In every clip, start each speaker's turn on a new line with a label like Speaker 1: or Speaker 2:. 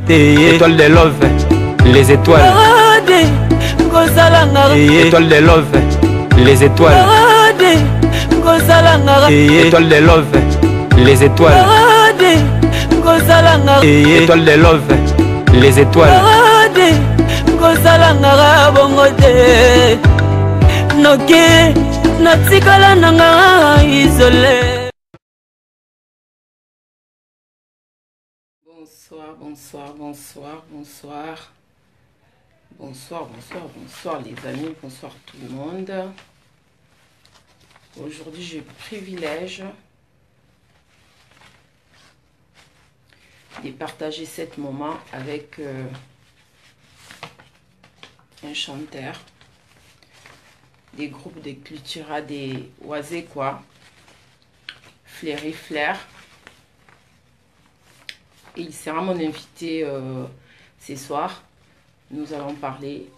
Speaker 1: Étoile de love, les étoiles. Étoile de love, les étoiles. Étoile de love, les étoiles. Étoile de love, les étoiles.
Speaker 2: Bonsoir, bonsoir, bonsoir, bonsoir. Bonsoir, bonsoir, bonsoir les amis, bonsoir tout le monde. Aujourd'hui, j'ai le privilège de partager cet moment avec un chanteur des groupes de cultura des Oaséquois, Fleury Flair. Et il sera mon invité ce soir. Nous allons parler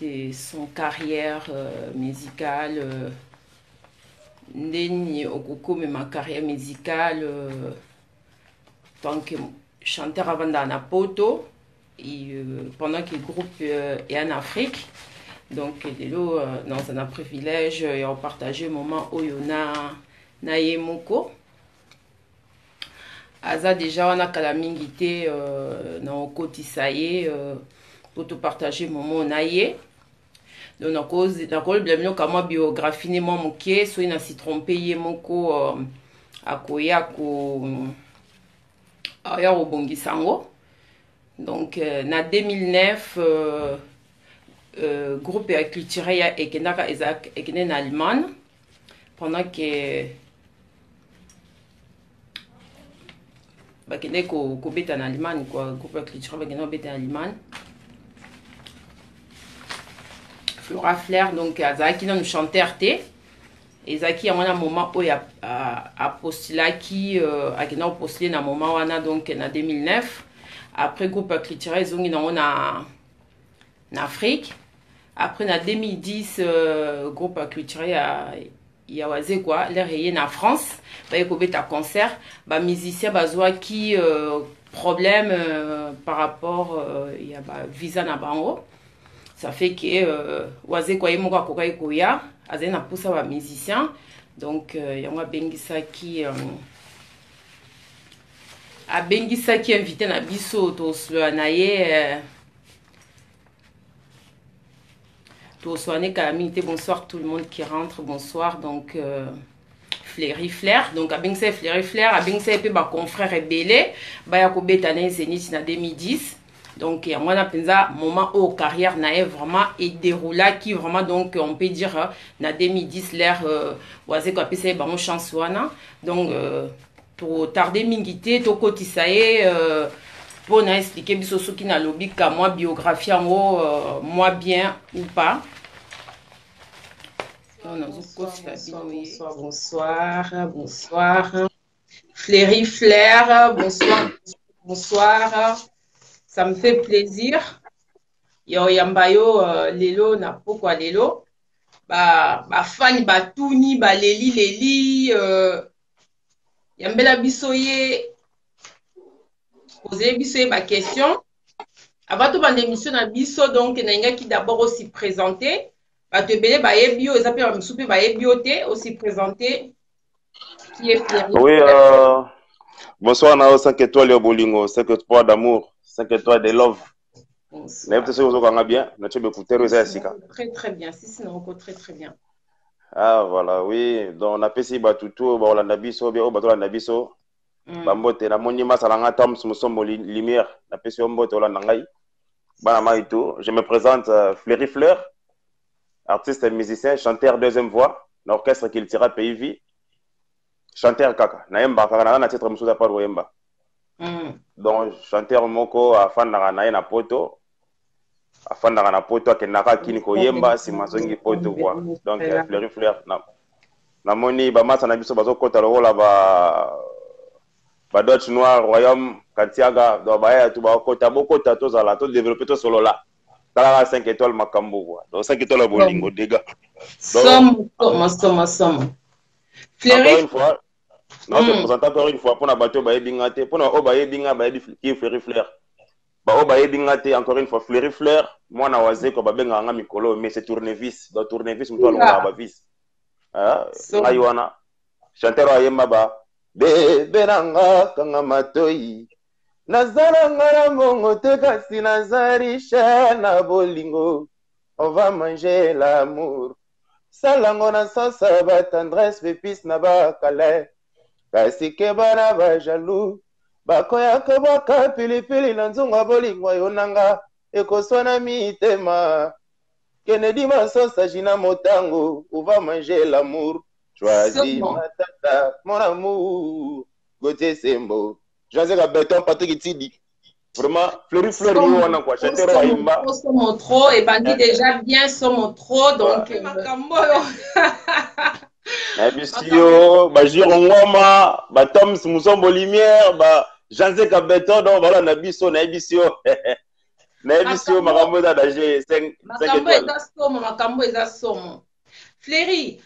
Speaker 2: de son carrière musicale. Ndeni Okoko, mais ma carrière musicale tant que chanteur avant dans Poto et pendant que le groupe est en Afrique. Donc, nous avons un privilège et on partage un moment où il y a Yemoko. Aza déjà on a kalamingité na kotisaye pour te partager moment naie donc na cause bien comme biographie ne moi moké so ina si tromper yemoko akoya ko aya obongisango donc na 2009 groupe culturel ekenaka ekene na Allemagne pendant que bakende ko beta en Allemagne quoi groupe culturel bakende beta en Allemagne Flora Flair donc azaki na nous chanteur te ezaki à un moment où a postulé qui akena postulé na moment wana donc na 2009 après groupe culturel zongi na Afrique après na 2010 groupe culturel il y a quoi les rayés en France bah il à concert bah musicien bazwa qui problème par rapport il y a bah visa na bango ça fait que oise quoi yemo kwa koka ikoya azena poussa ba musicien donc yanga bengisa qui a bengisa qui invité na biso to naye bonsoir tout le monde qui rentre, bonsoir donc Fleury Flair, donc Abingse Fleury Flair, Abingse et ma confrère rebelle, Bayako Betane Zénith na 2010, donc on a pensa moment où carrière n'a vraiment et déroula qui vraiment donc on peut dire na 2010 l'air oisé quoi pese ba mon chance wana donc pour tarder mingité to kotisaye pour nous expliquer biso qui na lobby ka moi biographie en haut moi bien ou pas. Bonsoir. Fleury Flair, bonsoir. Ça me fait plaisir. Yo yambayo lelo na pourquoi lelo ba fan ba tuni ba leli yambela bisoye poser biso ma question avant tout ban émission na biso donc na qui d'abord aussi présenté ba te belé ba ebio et ça peut souper ba ebioté aussi présenté qui est Fleury.
Speaker 3: Oui bonsoir na 5 étoiles au bolingo 5 étoiles d'amour 5 étoiles de love. Bonsoir. Bien
Speaker 2: très très bien si sinon encore très très bien.
Speaker 3: Ah voilà oui donc on a pesi batuto ba olanda biso bien o batolanda biso bambote na moni masalanga tam sombo lumière na pesi mbote olanda ngai bana maito je me présente Fleury Flair artiste musicien chanteur deuxième voix na orchestre Cultura PIV chanteur kaka na yemba kaka na titre musuza par yemba donc chanteur moko afanda na poto afanda na poto akenaka kini ko yemba simazongi poto quoi donc Fleury Flair na moni ba masa na biso bazokota lokola ba Dutch Noir Royaume Katiaga do ba tu ba kota bokota to zala to développer to solo là tala 5 étoiles makambo quoi donc 5 étoiles bolingo dégâts
Speaker 2: somme Fleury
Speaker 3: Non, c'est présenté encore une fois pour la bateau baye bingate pour na obaye binga baye qui Fleury Flair. Ba obaye bingate encore une fois Fleury Flair, moi na waze ko babenga nga mikolo mais c'est tournevis, dans tournevis mto alonga ba vis. Ah, ngai wana. Chanteur ayemba ba bebe nanga kanga matoi. Nazala ngara mongo te kasi nazari na bolingo. On va manger l'amour. Salango na sasa ba tendresse pépisse na ba calais. Kasi ke bana ba jaloux. Bakoya ko baka pilipili na nzunga bolingo yonanga. Ekoswana mitema. Kennedy Masosa Gina Motango. On va manger l'amour. Choisis ma tata, mon amour. Gauthier Sembo. Choisis la béton Patrick Itidi. Vraiment, Fleury Flair, on a quoi? Chanteur Aïmba.
Speaker 2: Somo trop, et bandit déjà bien Somo trop, donc.
Speaker 3: Nabisio, Jirongoma, Tom Mousombo Limière, Jean-Zé Béton, donc voilà, Nabisio. Nabisio, Makambo d'Agé, 5 étoiles.
Speaker 2: Makambo eza Somo. Fleury,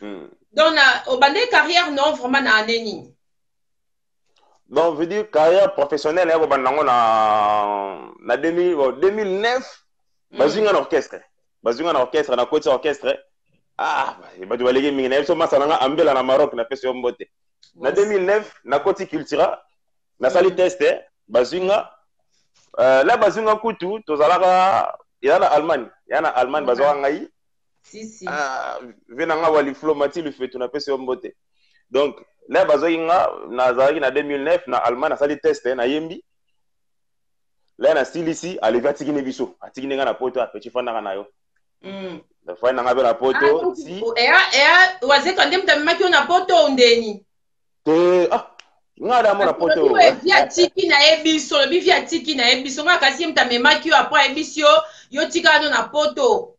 Speaker 2: donc, au bandé carrière, non, vraiment, na aneni.
Speaker 3: Donc, je veux dire, carrière professionnelle, en 2009, j'ai un orchestre. J'ai un orchestre, un côté orchestre. Ah, je vais aller gagner. Je suis allé au Maroc, je suis allé en 2009, na côté cultura, na sali test, bazunga. Là, bazunga kutu, tozalaka, il y a l'Allemagne, bazunga ngai.
Speaker 2: Si.
Speaker 3: Ah, venanga wali flomati le fait, on a fait mbote. Donc, là, bazunga, na 2009, na Allemagne, na sali test, na yembi. Là, na style ici, allez, va tiginer biso, a tiginer na poto, a petit fana na yo. La fois, na ngabe na poto, si.
Speaker 2: Waze quand même, t'as mis na poto ondeni.
Speaker 3: Ngada mo na poto.
Speaker 2: Via tiki na ebiso, le via tiki na ebiso, nga kasi mta memaki après ebisio, yo tika no na poto.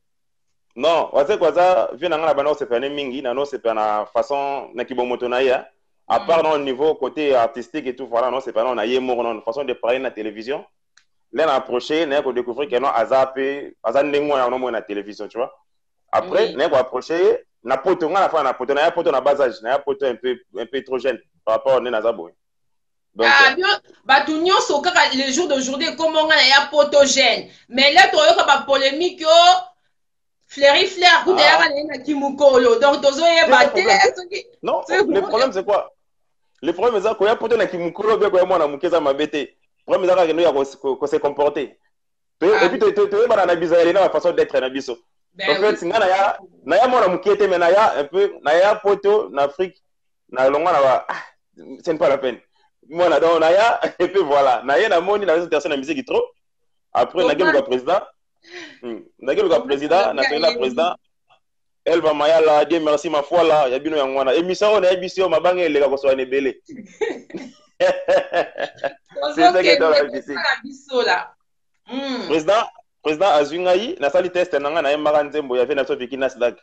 Speaker 3: Non, waze kwa za, vient na bana se faire mingi, na no se faire na façon na kibomoto na ya. À part dans le niveau côté artistique et tout, voilà, non, c'est pas non, on a eu une façon de parler na télévision. Là, on a approché, on a découvert que non, azapé, azandengo na no mo na télévision, tu vois. Après, on a approché, na poto, on a fait na poto, na poto na basage, na poto un peu trop jeune par rapport à Nazabo.
Speaker 2: Donc, bah, tout le monde, les jours d'aujourd'hui, comment on a poto jeune. Mais là, tu as pas polémique, Fleury Flair, vous avez Kimukolo. Donc, tu as
Speaker 3: non, le problème, c'est quoi? Le problème, c'est qu'il y a poto na Kimukolo, bien que moi, na mukeza mabete. Le problème, c'est qu'il s'est comporté. Et puis, tu es dans la façon d'être na biso. En fait, naya mona mukete mais naya un peu naya poto en Afrique na longa na c'est pas la peine. Moi na donc naya et puis voilà, naya na moni na les personnes na musique trop. Après na gelu président. Na gelu président, na président. Elle va maya la Dieu merci ma foi là, ya bino ya ngwana. Émission na émission mabange ele ka ko so nebele. C'est ça qui est dans la musique. Président Azungai, na sali test nanga na yembaka nzembo ya vena sofiki Nasdaq.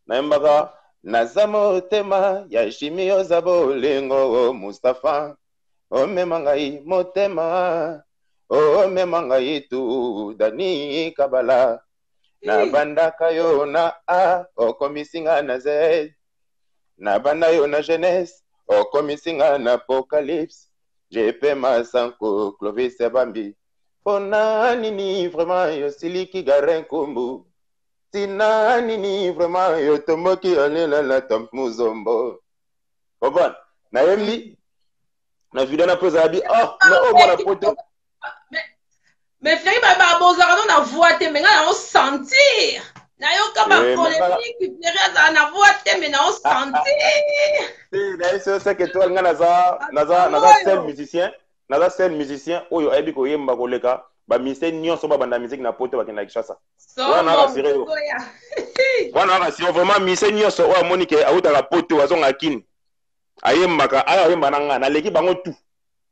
Speaker 3: Na yembaka nazamo tema ya Jimmy Ozabo lengo Mustafa. O memangai motema. O memangai tu Dani Kabala. Na banda kayo na a o komisinga na Z. Na banda yo na jeunesse o komisinga na apocalypse. JP Masanko Clovis Bambi. Pona nini vraiment yo siliki garin kumbu. Tina nini vraiment yo tomoki alela la tom muzombo. Bon, na yembi na vidéo na pose abi na o bona poto.
Speaker 2: Mais Fleury ba bozara na voix te mais na o sentir. Na yo ka ba polémique Fleury na voix te mais na o sentir.
Speaker 3: C'est que toi nga naza seul musicien. Naza seul musicien oyo ayebi koyemba koleka ba ministère nyonso ba banda musique na poto ba kena Kinshasa. Wana rasiro vraiment ministère nyonso oyo Monique auta la poto azonga kini. Ayembaka ayemba nanga na leki bango tout.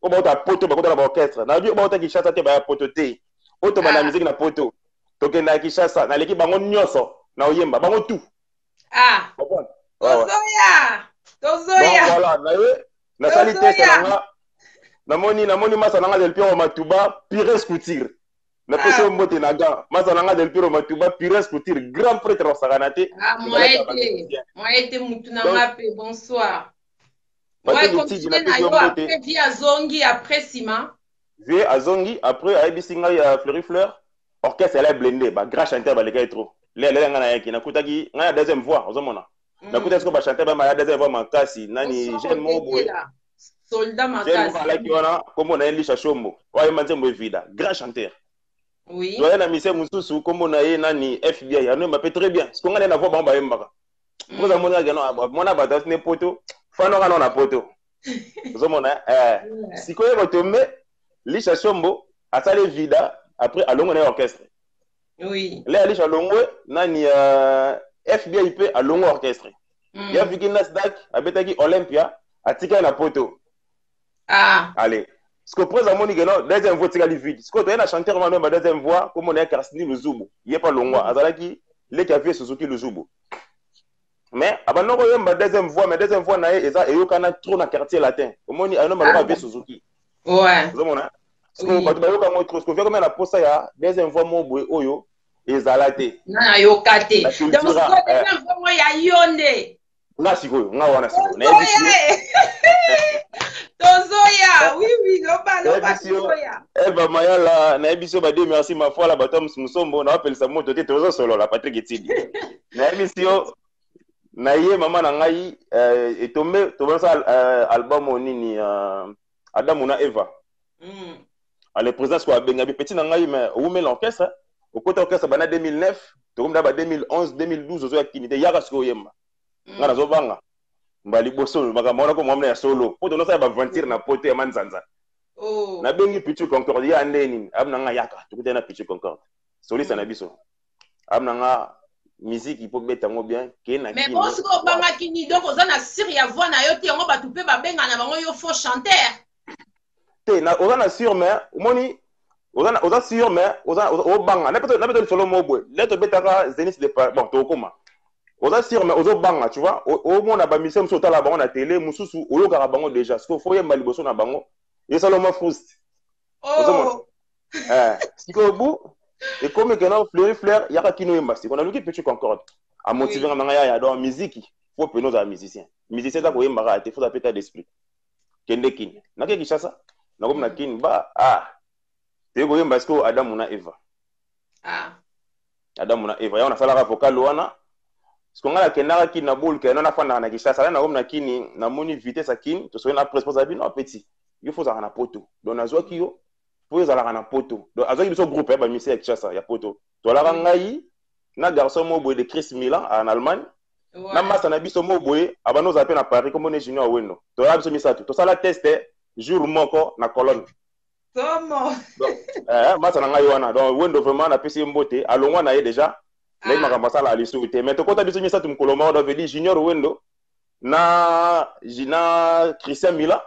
Speaker 3: O ba auta poto ba kota ba orchestre. Na bi ba auta Kinshasa te ba poto te. Oto banda musique na poto. Tokenda Kinshasa na leki bango nyonso na oyemba bango tout.
Speaker 2: Tozoya.
Speaker 3: Voilà, na sali test nanga. Namoni masana del Piro Matuba Pires Couture. Na peso mbote naga masana del Piro Matuba Pires Couture grand prêtre au Saganate.
Speaker 2: Moi été mutuna mape bonsoir. Ouais, continuez na yo après vie azongi après Sima.
Speaker 3: Vie azongi après ABC ngai ya Fleury Fleur orchestre elle est blindé ba grand chanteur ba les gars trop. Les ngana yaki na kutaki ngana deuxième voix ozomona. Na kutaki ko ba chanteur ba ma deuxième voix makasi nani jeune mo boy.
Speaker 2: Soldat makasi.
Speaker 3: Jeune mo ala ki wana kombo na Elisha Shombo. Wa manze mo vida grand chanteur.
Speaker 2: Oui.
Speaker 3: Doyen na mise mususu kombo na ye nani FBI anu m'a très bien. Ce qu'on ngana na voix ba ba yembaka. Pour ça mona gano mona ba tas ne poto fano kana na poto. Ozomona sikoye botombe Lisha Shombo asale vida après alongo na orchestre.
Speaker 2: Oui.
Speaker 3: Là Lisha Longwe nani FBI pe alongo orchestre. Ya fiki Nasdaq abetaki Olympia atika na poto.
Speaker 2: Ah.
Speaker 3: Allez. Ce que présent moni gano deuxième voix tika li vide. Ce que tu as chanteur mano ba deuxième voix comme on est Karsini Luzubu. Il est pas longwa azalaki le café Suzuki Luzubu. Mais abano ko yemba deuxième voix mais deuxième voix na eza eyokana trop na quartier latin. Omoni ano maloba be Suzuki.
Speaker 2: Ouais.
Speaker 3: Ozomona. Parce que bato bayoka mo trop. Ce que vient comme na posa ya deuxième voix mo boy oyo ezalate.
Speaker 2: Na yokate. Donc ce que deuxième voix mo ya yonde.
Speaker 3: Nga sikoyo, nga wana sikoyo. Na
Speaker 2: Tozoya, oui, loba tozoya.
Speaker 3: Eva Mayala, na ebiso ba de merci ma foi la batom musombo na appelle sa moto te tozo solo la Patrick Etidi. Na ebiso na ye mama na ngai etombe tobanza album nini Adamu na Eva. À la présence quoi benga petit na ngai mais ou met l'orchestre au côté orchestre bana 2009, to comme da 2011, 2012 ozo activité yaka sko yemba. Ngana zo banga. Mbali boso makamona ko mwamna ya solo. Poto no sa ba ventir na poto ya manzanza.
Speaker 2: Oh.
Speaker 3: Na bengi Pichu Concorde ya ndeni amna nga yaka tukute na Pichu Concorde. Soliste na biso. Amna nga musique il peut beta ngo bien ke na
Speaker 2: mais bon siko banga kini donc oza na sur ya voix na yo te ngo batu pe ba benga na bango yo faux chanteur.
Speaker 3: Te na oza na sur mais moni oza sur mais oza o banga na peut solo mo boy. Letto betaka Zenith de bon to koma. Oza sur mais ozo banga tu vois au mona ba mission so tala bango na télé mususu oyo ka bango déjà ce faut yemba liboso na bango et salomo frust.
Speaker 2: Oh.
Speaker 3: Siko bu et comme que non Fleury Fleur yaka kino yemba on a lu qui Pichu Concorde a motiver nganga ya dans musique faut que nous a musicien za ko yemba ka te faut apeta d'esprit kende kin na ke kishasa na comme na kin ba te ko yemba sko Adamu na Eva Adamu na Eva ya on a sala vocal wana ce qu'on a kenaka kin na boule que non na fana na kishasa na comme na kini na moni vitesse a kin to so na responsable non petit il faut ça na poto donc na zo kiyo pour ça la na poto donc azo biso groupe ba misi ya kishasa ya poto to la ngai na garçon mo boy de Chris Milan en Allemagne na masa na biso mo boy abano za pe na Paris comme on est junior wendo to la biso misato to sala test jour moko na colonne
Speaker 2: comment
Speaker 3: masa na ngai wana donc wendo vraiment na pesi mbote alongwa na ye déjà mais makambo sala ali souté mais to kota biso misato mkoloma do veut dire junior wendo na Christian Milan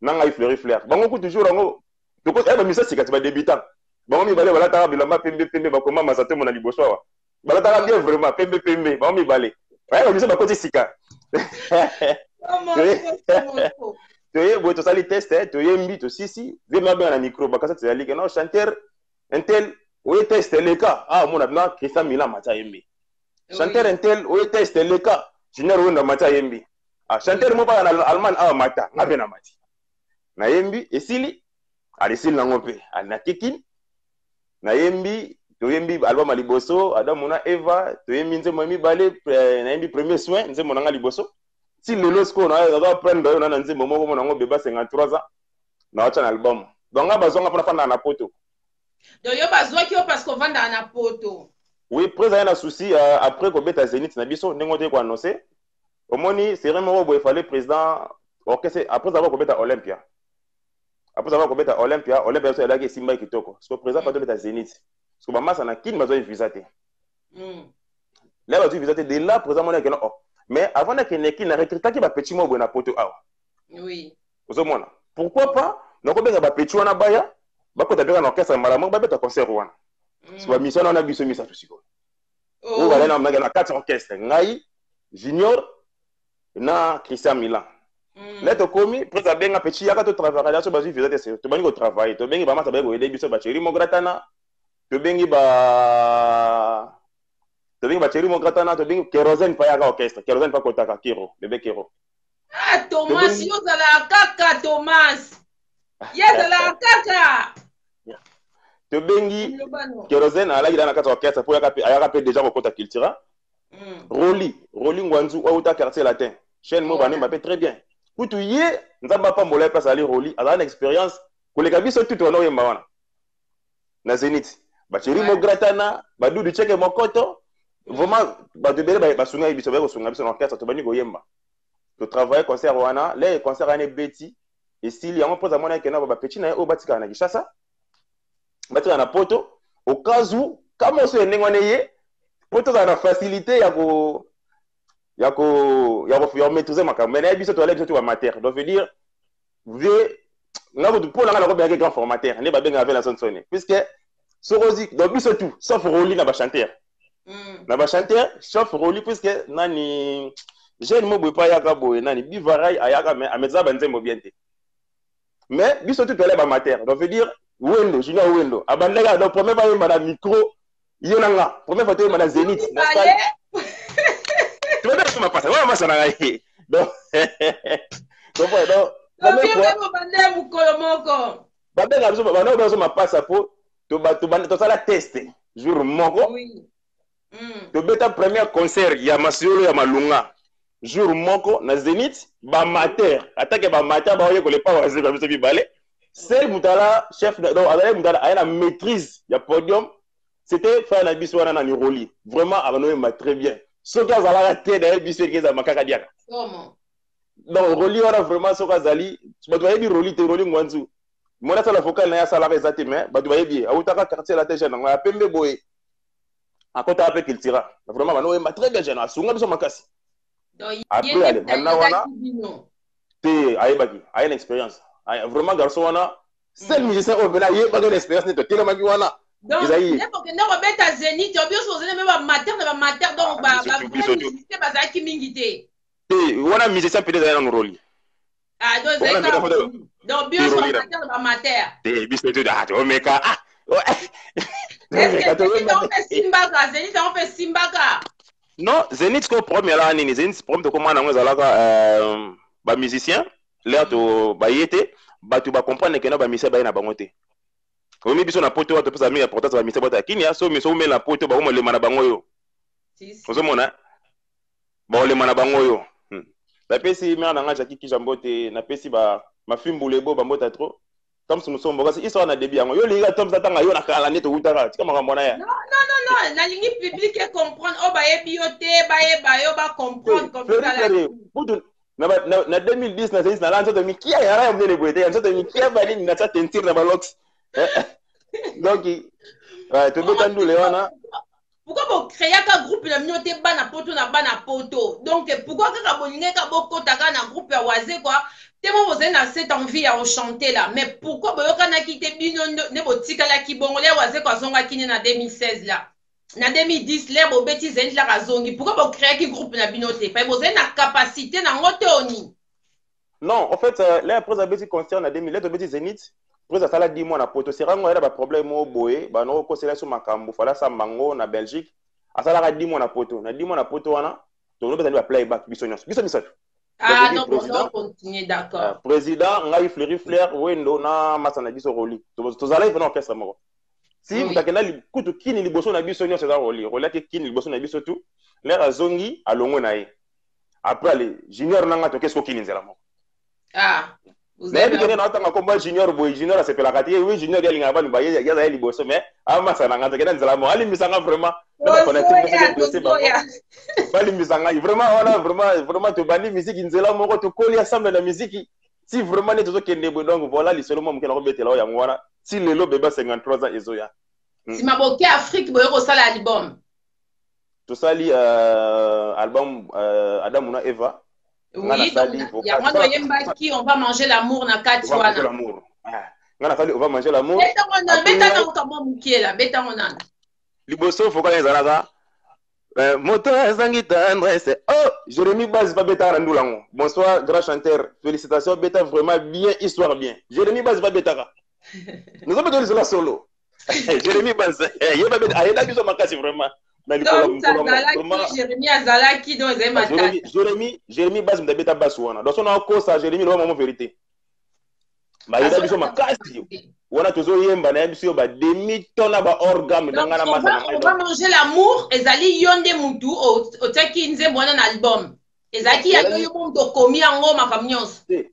Speaker 3: na ngai Fleury Fleur bango ku toujours ngo to ko ba misa sikati ba débutant bango mi balé balata bilamba pembe ba koma masate mona liboso wa balata bien vraiment pembe bango mi balé ba misa ba koti sika to ye bo to sali test to ye mbi to sisi ve ma bien na micro ba kasa tsali que non chanteur intel o test le cas mona na Christian Milan mata yembi chanteur intel o test le cas junior wenda mata yembi chanteur mo ba na Allemagne mata ngabe na mati na yembi esili alisili nango mpe na kikin na yembi to yembi album liboso Adamu na Eva to yembi nzemo mibale na yembi premier soin nzemo nanga liboso si lelo sko na prendre na nzemo moko mona ngo beba 53 ans na wacha na album donc bazonga pona fanda na poto
Speaker 2: donc yo bazwa ki parce qu'on vanda na poto
Speaker 3: oui présent na souci après ko beta Zenith na biso ndenge te ko annoncer omoni c'est mo bo il fallait président orchestre après avoir ko beta Olympia. Après avoir combattu Olympia, c'est là que Simba Kitoko. Parce que le président pas de Zénith. Parce que maman ça n'a qu'une besoin de visiter. Là besoin de visiter de là président mon que non. Mais avant que Neki n'a recruté qui va petit mot na poto awa.
Speaker 2: Oui.
Speaker 3: Vous mona. Pourquoi pas? Donc on va petit wana baya, ba ko tabeka na orchestre malamu ba beta concert wana. Parce que mission on a biso misa tout siko. On va aller na 4 orchestres, ngai Junior na Christian Milan. Là to komi presa benga petit yaka to travailler là so bazu faisait c'est to bani ko travailler to bengi ba masa ba ko aider biso ba cheri mo gratana to bengi ba cheri mo gratana to bengi kerosene pa yaka orchestre kerosene pa ko taka kiro bébé kiro
Speaker 2: Ah, Thomas, yo zala kaka Thomas. Yes, zala kaka.
Speaker 3: Tobengi Kérosène ala ila na kata orchestre pour ayaka pe déjà ko kota cultura. Roli Ngwanzu outa quartier latin. Chaîne mo bani mbappé très bien. Kutu ye nzamba pa mbola place ali Roli ala une expérience ko le kabiso tout on oyemba wana. Na Zénith. Ba cheri mo gratana, ba dudu cheke mokoto. Vraiment ba de bele ba sunga biso ba ko sunga biso na orchestre to bani ko yemba. To travailler concert wana, les concerts ane beti et s'il y a un pose à mon akena ba petit na o batika na Kishasa. Batika na poto au cas où comme on se nengwaneye poto za na facilité ya ko maîtriser makambo mais na biso to aller biso to amateur. Donc veut dire vieux na ko pour na ko bien grand formateur ne ba benga avec la sonne puisque Sorozi donc biso tout sauf Roli na ba chanteur. Na ba chanteur sauf Roli puisque nani jeune mo boy pa yaka boy nani bivaray ayaka mais ameza banzembo bien te mais biso tout tole ba amateur donc veut dire wendo junior wendo abandaka donc premier fois yemba na micro yenanga premier fois yemba na Zénith na salle tu vas dire ma passe ouais moi ça na ngai donc premier fois
Speaker 2: bande mukolo moko
Speaker 3: babeka biso bana biso ma passe po to sala test jour moko
Speaker 2: oui
Speaker 3: to beta premier concert ya Masiolo ya Malunga jour moko na Zénith ba mater attaque ba mater ba oye ko le pa wa zeba biso bibale c'est mutala chef donc avec mutala a la maîtrise ya podium c'était faire la biso wana na Roli vraiment abanoye ma très bien soka zala te da biso ke za makaka diaka
Speaker 2: comment
Speaker 3: donc Roli wana vraiment soka zali ba doye bi Roli te Roli Ngwanzu mona sala vocal na ya sala ezate mais ba doye bi autaka quartier la tête na pembe boye akota ape kiltira vraiment banoye ma très bien jeune asunga biso makasi. Après, allez, maintenant, tu as une expérience. Vraiment, garçon, seul musicien au Bénin, il n'y a pas d'expérience. Donc, il y
Speaker 2: a pas Zénith, tu as bien choisi même mater, donc,
Speaker 3: on a musicien peut-être dans le rôle.
Speaker 2: Ah, donc, bien choisi mater.
Speaker 3: Est-ce
Speaker 2: que Zénith, on fait Simbaka.
Speaker 3: Non, Zénith, c'est le premier là, Zénith, problème de comment on a ba musicien, l'air de ba yété, ba tu ba comprendre que na ba musicien ba na bangote. Au milieu biso na poto wa to pesa mi importance ba musicien ba kini ya so mi so me la poto ba mo le mana bango yo. Ozo mona. Ba le mana bango yo. La pesi mi na nga jaki ki jambote na pesi ba mafimbule bo ba mbota trop. Comme si nous sommes boka histoire na début yango yo linga tom zatanga yo na kala neto utaka tika makambo na ya.
Speaker 2: Non, la ligne publique comprendre oh ba ebiote ba yo ba comprendre comme ça là.
Speaker 3: Na 2010 na Zénith na lanzo de mikia ya ra mne boete ya nzoto mikia ba ni na ta tentir na balox. Donc to betandu leona.
Speaker 2: Pourquoi vous créez un groupe de minoté bana poto donc pourquoi que bolinga ka boko taka na groupe ya wazé quoi tellement vous avez cette envie à chanter là mais pourquoi vous avez quitté bino ne botika la ki bongole wazé quoi zonga kini na 2016 là na 2010 les bo bêtises Zénith la razongi pourquoi vous créez un groupe na binoté pas vous avez la capacité na ngote oni.
Speaker 3: Non en fait les après bêtises concert na 2000 les bêtises Zénith après ça la 10 mois na poto c'est rango era ba problème au boé ba no ko sela sur makambo fala sa mango na Belgique asala ka 10 mois na poto wana to no bezali ba playback biso biso.
Speaker 2: Ah non on continue d'accord.
Speaker 3: Président ngai Flair wendo na masana biso Roli to zala ifana orchestre moko. Si mutakenda kutu kini liboso na biso nyonso za Roli ke kini liboso na biso tout l'air azongi alongo na ye. Après les junior nanga to qu'est-ce ko kini nzela moko.
Speaker 2: Ah
Speaker 3: vous avez bien entendu comme junior boy junior c'est pe la caté oui junior ya linga ba ni ba ya za liboso mais amasa nanga to kenda nzela moko ali misanga vraiment bali misanga vraiment to bandi musique nzela moko to koli ensemble na musique si vraiment ne to kende bo donc voilà li seulement mokela ko betela ya ngwana si lelo beba 53 ans ezoya
Speaker 2: si maboke Afrique boyo ko sala album
Speaker 3: to sali album Adam na Eva.
Speaker 2: Oui, il y a moi qui on va manger l'amour na Katiwana.
Speaker 3: On va manger l'amour. Liboso faut qu'on ezalaka. Moto ezangi tendresse. Oh, Jérémy Baz va beta randulango. Bonsoir grand chanteur. Félicitations beta vraiment bien histoire bien. Jérémy Baz va beta. Nous avons donné cela solo. Jérémy Baz, il va beta ayeda biso makasi vraiment.
Speaker 2: Donc Zalaki, Jérémy Azalaki donc c'est matata.
Speaker 3: Jérémy base m'dabeta basouana. Donc on a encore ça Jérémy le moment vérité. Bah il a besoin makasi. Wana tozo yemba na biso ba demi tona ba organe ngana masa.
Speaker 2: On va manger l'amour ezali yonde mutu otaki nze mwana na album. Ezaki ya yo mondo komi ango makamnyos.
Speaker 3: Les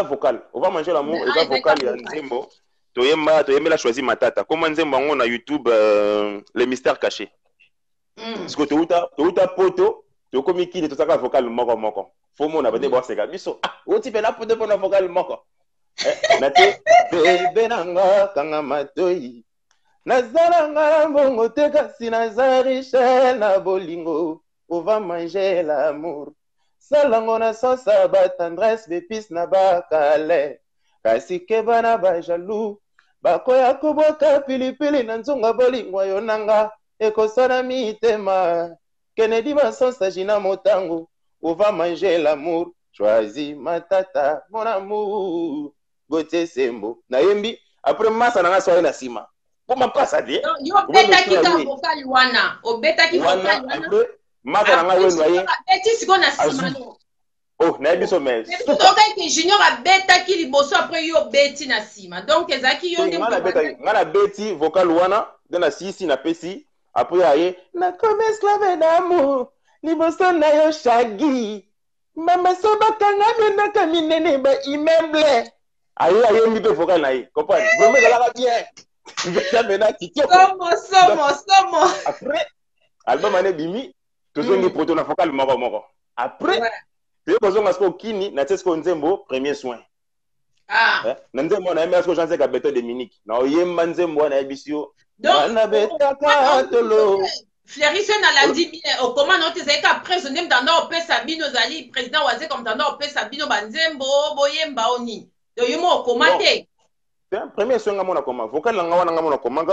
Speaker 3: vocales. On va manger l'amour les vocales ya nzembo. Toyemba la choisi matata. Comment nzembo ngo na YouTube les mystères cachés. Parce que touta poto to komi kini to saka vocal moko. Faut mon abonné boire c'est gabiso. Ah, o ti pe na poto pour na vocal moko. Nate bebe nanga kanga matoi. Nazala nga mbongo te kasi naza richel na bolingo. On va manger l'amour. Salango na sosa ba tendresse bepis na ba kale. Kasi keba na ba jaloux. Bakoya kuboka pilipili na nzunga bolingo yo nanga. Ekosana mitema. Kennedy Basansa jina motango. On va manger l'amour. Choisis matata, mon amour. Gote sembo. Na yembi. Après masa na nga soye na sima. Pour ma passe à dire.
Speaker 2: Yo beta ki ka vocal wana. O beta ki vocal wana.
Speaker 3: Après masa na nga we noye.
Speaker 2: Beti siko na sima no.
Speaker 3: Oh, na yebi so mais.
Speaker 2: Mais tout que Junior a beta ki liboso après yo beti na sima. Donc ezaki yo nde.
Speaker 3: Ngana beti vocal wana. Dena si na pesi. Après aye. Na comme esclave d'amour. Liboso na yo shagi. Mama soba kanga mena kaminene ba immeuble. Aye mi pe vocal na ye. Comprends? Vraiment ça va bien.
Speaker 2: Somo.
Speaker 3: Après, album ane bimi, toujours ni proto na vocal moko. Après, tu besoin parce kini na tsesko nzembo premier soin.
Speaker 2: Ah.
Speaker 3: Na nzembo na yemba sko Jean-Jacques Beto Dominique. Na oyemba nzembo na yebisio. Na betaka tolo.
Speaker 2: Fleury na landi bien au comment non tezai ka président dans pesa bino zali président waze comme dans pesa bino banzembo boyemba oni. Do yumo komate.
Speaker 3: Premier soin ngamona koma vocal nga wana ngamona koma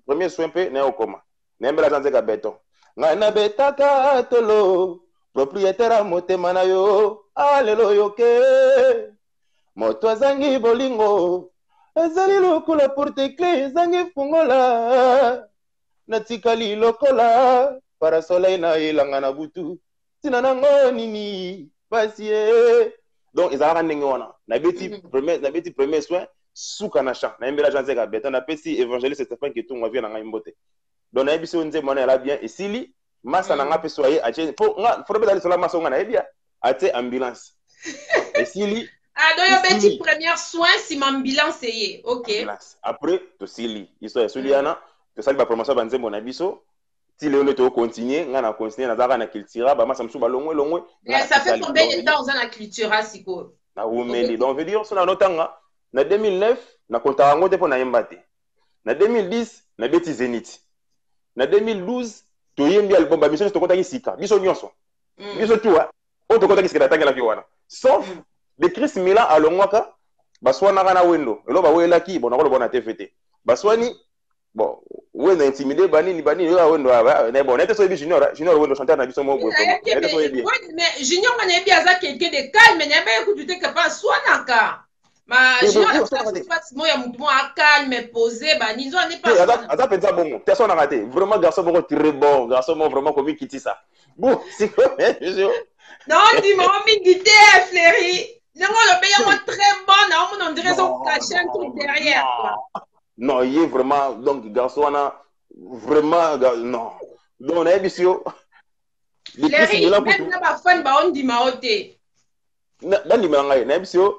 Speaker 3: premier soin pe na okoma nembela Jean-Jacques Beto na betaka tolo propriétaire motema na yo alelo yoke moto azangi bolingo ezali lokula pour te clé zangi fungola natikali lokola para soleil na ilanga na butu tina nango nini pasie donc ezalaka ndenge wana na beti premier soin souka na champ na mbela Jean-Jacques Beto na pesi évangéliste Stéphane qui tourne vient na ngai mbote donc na ebiso nze mwana ela bien et sili masa na nga peso aye ache faut be dali sola masa nga na ebia ate ambulance et sili
Speaker 2: doyo beti première soin si ambulance yé OK
Speaker 3: après to sili iso sili yana to sali ba promotion ba nzembo na biso si le to continuer nga na continuer na zaka na culture ba masa msuba longwe
Speaker 2: mais ça fait combien de temps on a la culture siko
Speaker 3: na umeli donc veut dire so na notanga na 2009 na konta ngo te po na yemba te na 2010 na beti Zénith na 2012 to yembi album ba mission to konta kisika biso nyonso biso tuwa o to konta kisika tangela ki wana sauf de Chris Milan alongwaka baswana kana wendo elo ba wela ki bona ko bona TVT baswani bon wenda intimider bani yo wendo aba na bon nete so bi junior wendo chanteur na biso mo boy
Speaker 2: mais junior na bi aza quelqu'un de calme na ba écoute que pas swana ka. Mais je ne calme, posé, Nizo n'est pas.
Speaker 3: Attends, pensa bon. Personne n'a raté. Vraiment, garçon très bon. Garçon vraiment comme il quitte ça. Bon, c'est quoi,
Speaker 2: non, dis-moi, on dit Fleury. Non, le pays est très bon. On dirait son cachet un truc derrière.
Speaker 3: Non, il est vraiment. Donc, garçon, on a vraiment. Non. Donc, on a émission.
Speaker 2: Fleury, même là, ma fan, on dit Maoté.
Speaker 3: Dans l'image, on a émission.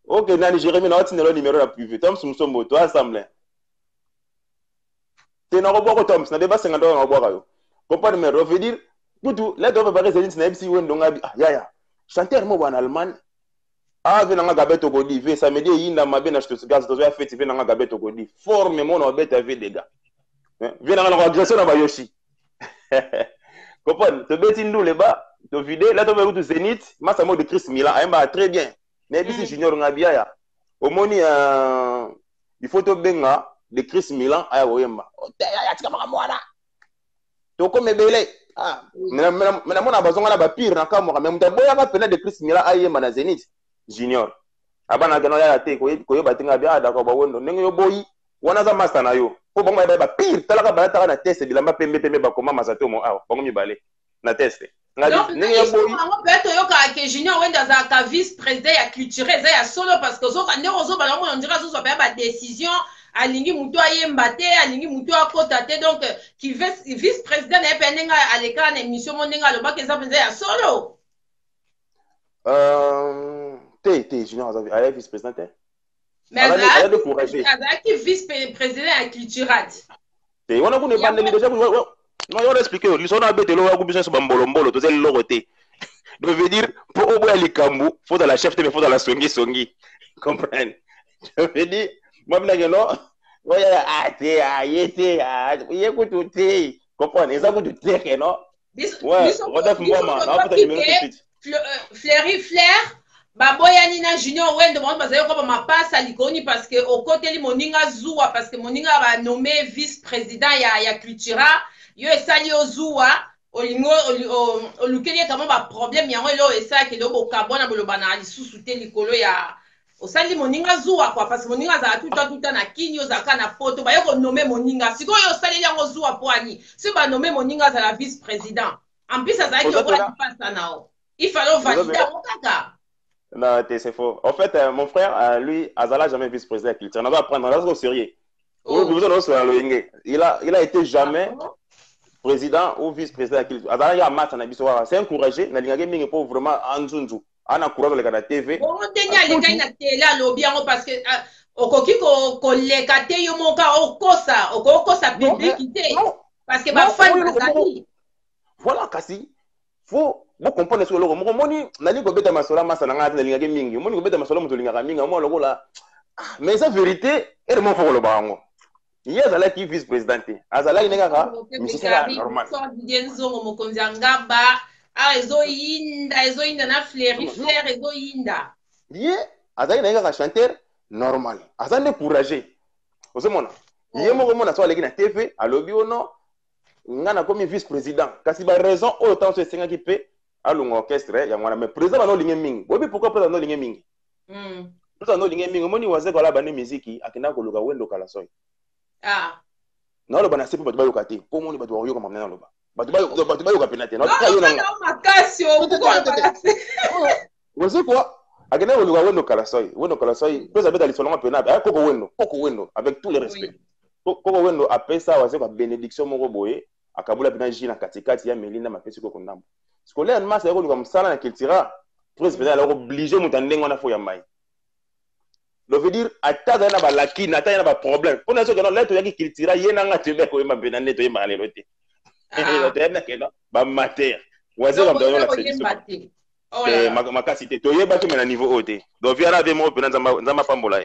Speaker 3: Ok, nani Jérémy na wati nelo numéro la privé. Tom Sumsombo to assemblée. Te na roboko Tom, na débat 50 na roboko yo. Comprendre mais veut dire tout là doit préparer Zénith na MC wendo ngabi. Ah ya. Chanteur mo en Allemagne. Ah vena nga gabeto godi, ve samedi yinda mabe na Stuttgart to ya fête vena nga gabeto godi. Forme mo na obeta ve des gars. Vena nga agression na Bayoshi. Comprendre, te beti ndule ba, to vide là to veut tout Zénith, massa mo de Chris Milan, aimba très bien. Nebisi junior ngabia omoni il faut to benga de Chris Milan aya oyemba ya tika makamwana to ko mebele mena mona bazonga na ba pire na kamwa mais mutaboya ka pena de Chris Milan ayemba na Zenith junior abana gano ya te ko yeba tinga bia da ko ba wondo ndenge yo boyi wana za master na yo po bango ba pire talaka ba ta na test bilamba pembe ba koma masato mo awa bango mibale na test
Speaker 2: donc peut-être yoka que Junior Wenda za ka vice président ya culturel za ya solo parce que zo ka ndeko zo bala mo on dirait zo so ba décision alingi mutu ayemba te alingi mutu akota te donc qui vice président na pendenga aleka na émission mondenga lo ba ke za penza ya solo
Speaker 3: te Junior a vice président te
Speaker 2: mais ça de courager qui vice président ya culturel
Speaker 3: te wana ku ne bande déjà non, on explique. Ils ont habité là, ils ont bambolo, tout ça, ils l'ont été. Donc, veut dire, pour au bout les cambu, faut dans la chef, mais faut dans la songi. Comprends? Je veux dire, moi, je dis non. Ouais, comprends? Ils ont tout dire, non? Ouais, Rodolphe Mboma, non, peut-être numéro tout de suite.
Speaker 2: Fleury Flair, Baboya Nina Junior, ouais, demande parce que comme ma passe à l'icône parce que au côté de Moninga Zoua, parce que Moninga va nommer vice-président, il y a Cultura. Yo esali ozuwa olingo olukeli kama ba problème yango elo esa ke lobo kabona boloba na lisusu te likolo ya osali moninga zuwa quoi parce que moninga za tout na kinyo za kana photo ba yoko nommer moninga siko yo osali yango zuwa poani si ba nommer moninga za la vice président en plus ça za ki oba passa nao il fallait valider mon kaka.
Speaker 3: Non, c'est faux. En fait, mon frère, lui, Azala jamais vice président à culture. On va prendre là au sérieux. Il a été jamais président ou vice-président à culture. Il y a un match en Abissouara. C'est encouragé. Il y a un pour vraiment Anzunzu. On a courage de la TV.
Speaker 2: On a les télé parce que okoki ko lekate yo moka okosa publicité parce que ba fan bazali.
Speaker 3: Voilà kasi. Faut vous comprendre ce que l'on moni nali ko beta masola masa na ngati na mingi. Moni ko beta masola muto linga mingi mo lokola. Mais sa vérité, elle mo foko lo bango. Il y a Azala qui vice-président. Azala il n'est pas normal.
Speaker 2: Dienzo mokonzi ngaba ezo yinda na Fleury Flair ezo yinda.
Speaker 3: Ye Azala il n'est pas chanteur normal. Azala est courageux. Vous savez il y a mon na so aleki na TV alobi ono ngana comme vice-président. Kasi ba raison autant ce singa qui peut alunga orchestre ya mwana mais président no linge mingi. Bobi pourquoi président no linge mingi? Président no linge mingi moni waze ko la bande musique akina ko luka wendo kala soy.
Speaker 2: Ah.
Speaker 3: Non, le bon assez pour battre au côté. Pour moi, il va te voir comme un homme. Battre au capitaine. Non, vous savez quoi? Agena au lugar wendo kalasoy. Wendo kalasoy. Peut être d'aller seulement penable. Koko wendo. Avec tout le respect. Koko wendo après ça, vous savez bénédiction mon boye. Akabula bina jina katikati ya Melinda mapesi ko kondambo. Scolaire en masse ko comme ça na kiltira. Président alors obligé mutandengo na fo ya mai. Ça veut dire, à ta dans la laki, na ta na problème. Pour nous, que là, tu as qui cultura, y en a tu veux qu'on m'a bien nettoyer ma léloté. Tu as que là, bah mater. Oiseau comme dans la sélection. Ma casité, tu es battu mais à niveau haut. Donc viens avec moi, dans ma pambola.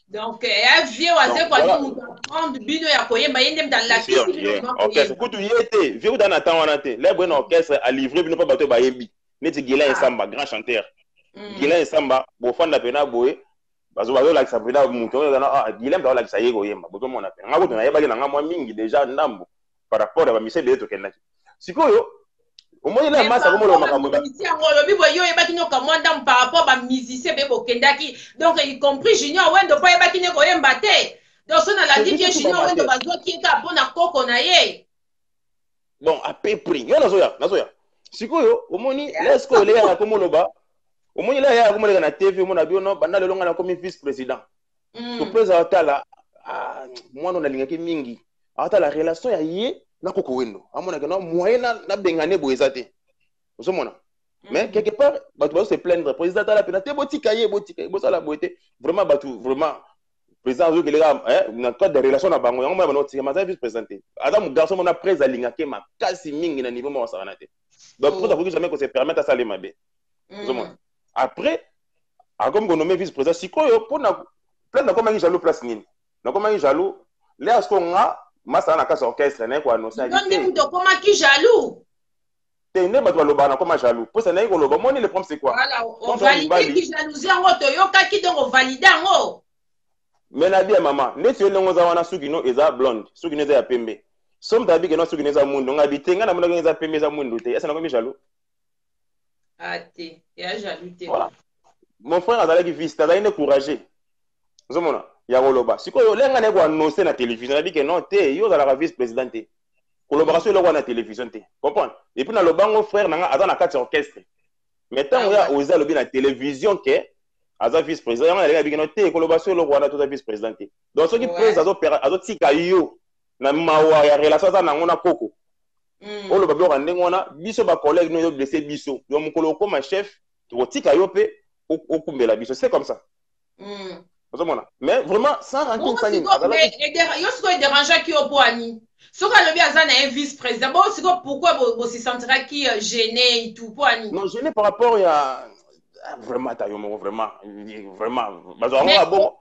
Speaker 2: Donc, un vieux oiseau quoi, nous prendre bino ya koyemba yendem dans la cuisine.
Speaker 3: Ok, écoute, y était, vieux dans la temps on a été. Les bons orchestre à livrer, bino pas battu ba yembi. Neti Guilain Samba, grand chanteur. Guilain Samba, bon fan d'apena boy. Bazo la sabina muto na Guilhem la kisaye ko yemba boto mona pe ngako na yeba na mwa mingi déjà ndambo par rapport à mise beto kenaki sikoyo omoni la masa ko lo makambo ba
Speaker 2: ici ngolo bibo yo yeba kino ka mwanda par rapport ba musicien be bokendaki donc y compris Junior Wendo pa yeba kino ko yemba te donc so na la dit que Junior Wendo bazo kieka pona koko na ye
Speaker 3: bon à peu près yo nazoya sikoyo omoni lesko le ya ko moloba au moins là il y a comme na TV mon abion no banda lelonga na comme vice président to président atala moi non alingaki mingi atala relation ya ye na koko wendo amona que non moyen na bengane boezate osomona mais quelque part batu ba se plaindre président atala penate botika bosala boete vraiment batu vraiment président zo kelega na cadre de relation na bango yango ba no tika ma vice président adam garçon mon après alingaki ma kasi mingi na niveau mo wasana te donc pour ça faut jamais qu'on se permette à saler mabe osomona. Après, comme on nomme vice-président, si quoi pour na plein de comment il jaloux place nini. Na comment il jaloux, là ce qu'on a, massa na casse orchestre na ko annoncer.
Speaker 2: Non ne de comment qui jaloux.
Speaker 3: T'es né ba loba na comment jaloux. Pour ça na ko loba, moi le problème c'est quoi?
Speaker 2: Voilà, on valide qui jalousie en auto yo ka ki donc on valide en haut.
Speaker 3: Mais na bien maman, ne tu lengo za wana sugino eza blonde, sugino eza ya pembe. Somme tabi que no sugino eza mundo, ngabite ngana mona eza pembe eza mundo te. Est-ce na ko mi jaloux?
Speaker 2: Ah, t'es jaloux.
Speaker 3: Voilà. Mon frère Azala qui vise, t'as une courageux. Zomona. ya koloba sikoyo lenga ne ko annoncer na télévision na dit que non te yo za la vice président te collaboration le na télévision te comprendre et puis na lobango frère nanga aza na kati orchestre mais tant ya oza lobi na télévision que aza vice président ya lenga bikeno te collaboration le na tout vice président te donc ce qui pèse azo tika yo na mawa ya relation za nango na koko olo ba blo ndenge wana biso ba collègue no yo blessé biso yo mukolo ko ma chef to tika yo pe okumbela biso c'est comme ça. Mais vraiment sans rancune ça ni
Speaker 2: yo siko dérangeant qui au poani soka le bien ça na un vice président bon siko pourquoi vous se sentira qui gêné et tout poani
Speaker 3: non gêné par rapport à vraiment tayo vraiment bazo bon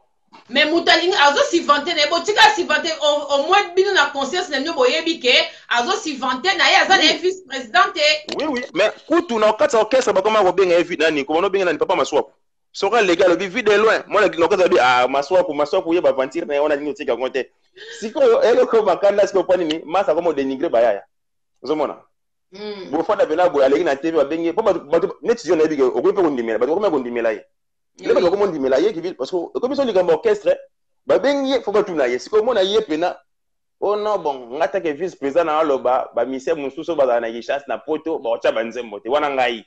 Speaker 2: mais Moutalingi azo si vanter na botika si vanter au moins bino na conscience na nyo boyebi ke azo si vanter na ya za na vice président
Speaker 3: oui mais kutu na kati orchestre ba koma ko benga nani ko no benga nani papa Maswako sera légal bi vide loin moi na ko zabi Maswako ye ba vantir na ona nyo tika konte siko ele ko makanda siko pani ni masa ko mo dénigrer bayaya ozomona bo fanda bena bo aleki na TV ba bengi po ba netizio na bi ko ko ndimela ba ko ndimela ye le ba ko ndimela ye ki parce que comme ils sont les orchestre ba bengi faut ba tuna ye siko mona ye pena oh non bon ngata ke vice président na loba ba mise mususo ba na yishas na poto ba ocha banzembo te wana ngai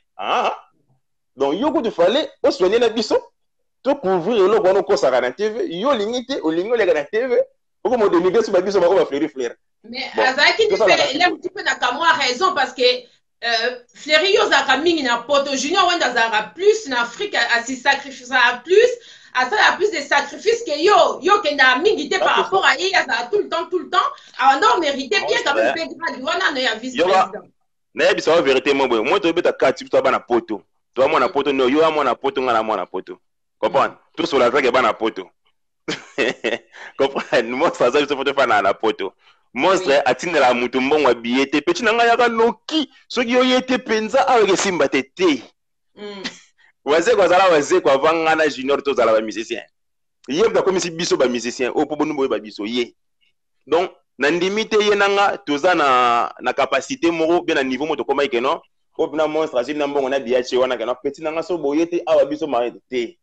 Speaker 3: donc yo ko te fallait o soigner na biso to couvrir le ko ko saka na TV yo limité o lingo le na TV o ko mo dénigrer sur ba biso ba ko ba fleurir
Speaker 2: mais azaki tu fais un petit peu na kamwa raison parce que Fleury yo zaka mingi na poto junior wenda zaka plus na Afrique a si sacrifice à plus à ça a plus de sacrifices que yo que na mingi te par rapport à il a tout le temps a non mérité bien quand même grade wana na ya vice président
Speaker 3: na yebi sa vérité moi to beta kati to ba na poto to mo na poto no yo mo na poto ngana mo na poto comprendre tout sur la traque ba na poto comprendre moi ça ça to fa na poto monstre atindela mutu mbongo biete peti nanga yaka noki soki yo yete penza aweke simba tete waze kwa zala waze kwa vangana junior to zala ba musicien ye ba komisi biso ba musicien o po bonu boye ba biso ye donc na ndimite ye nanga toza na capacité moko bien na niveau moto koma ikeno ko bina monstre azili na mbongo na biache wana kana peti nanga so boyete awa biso ma te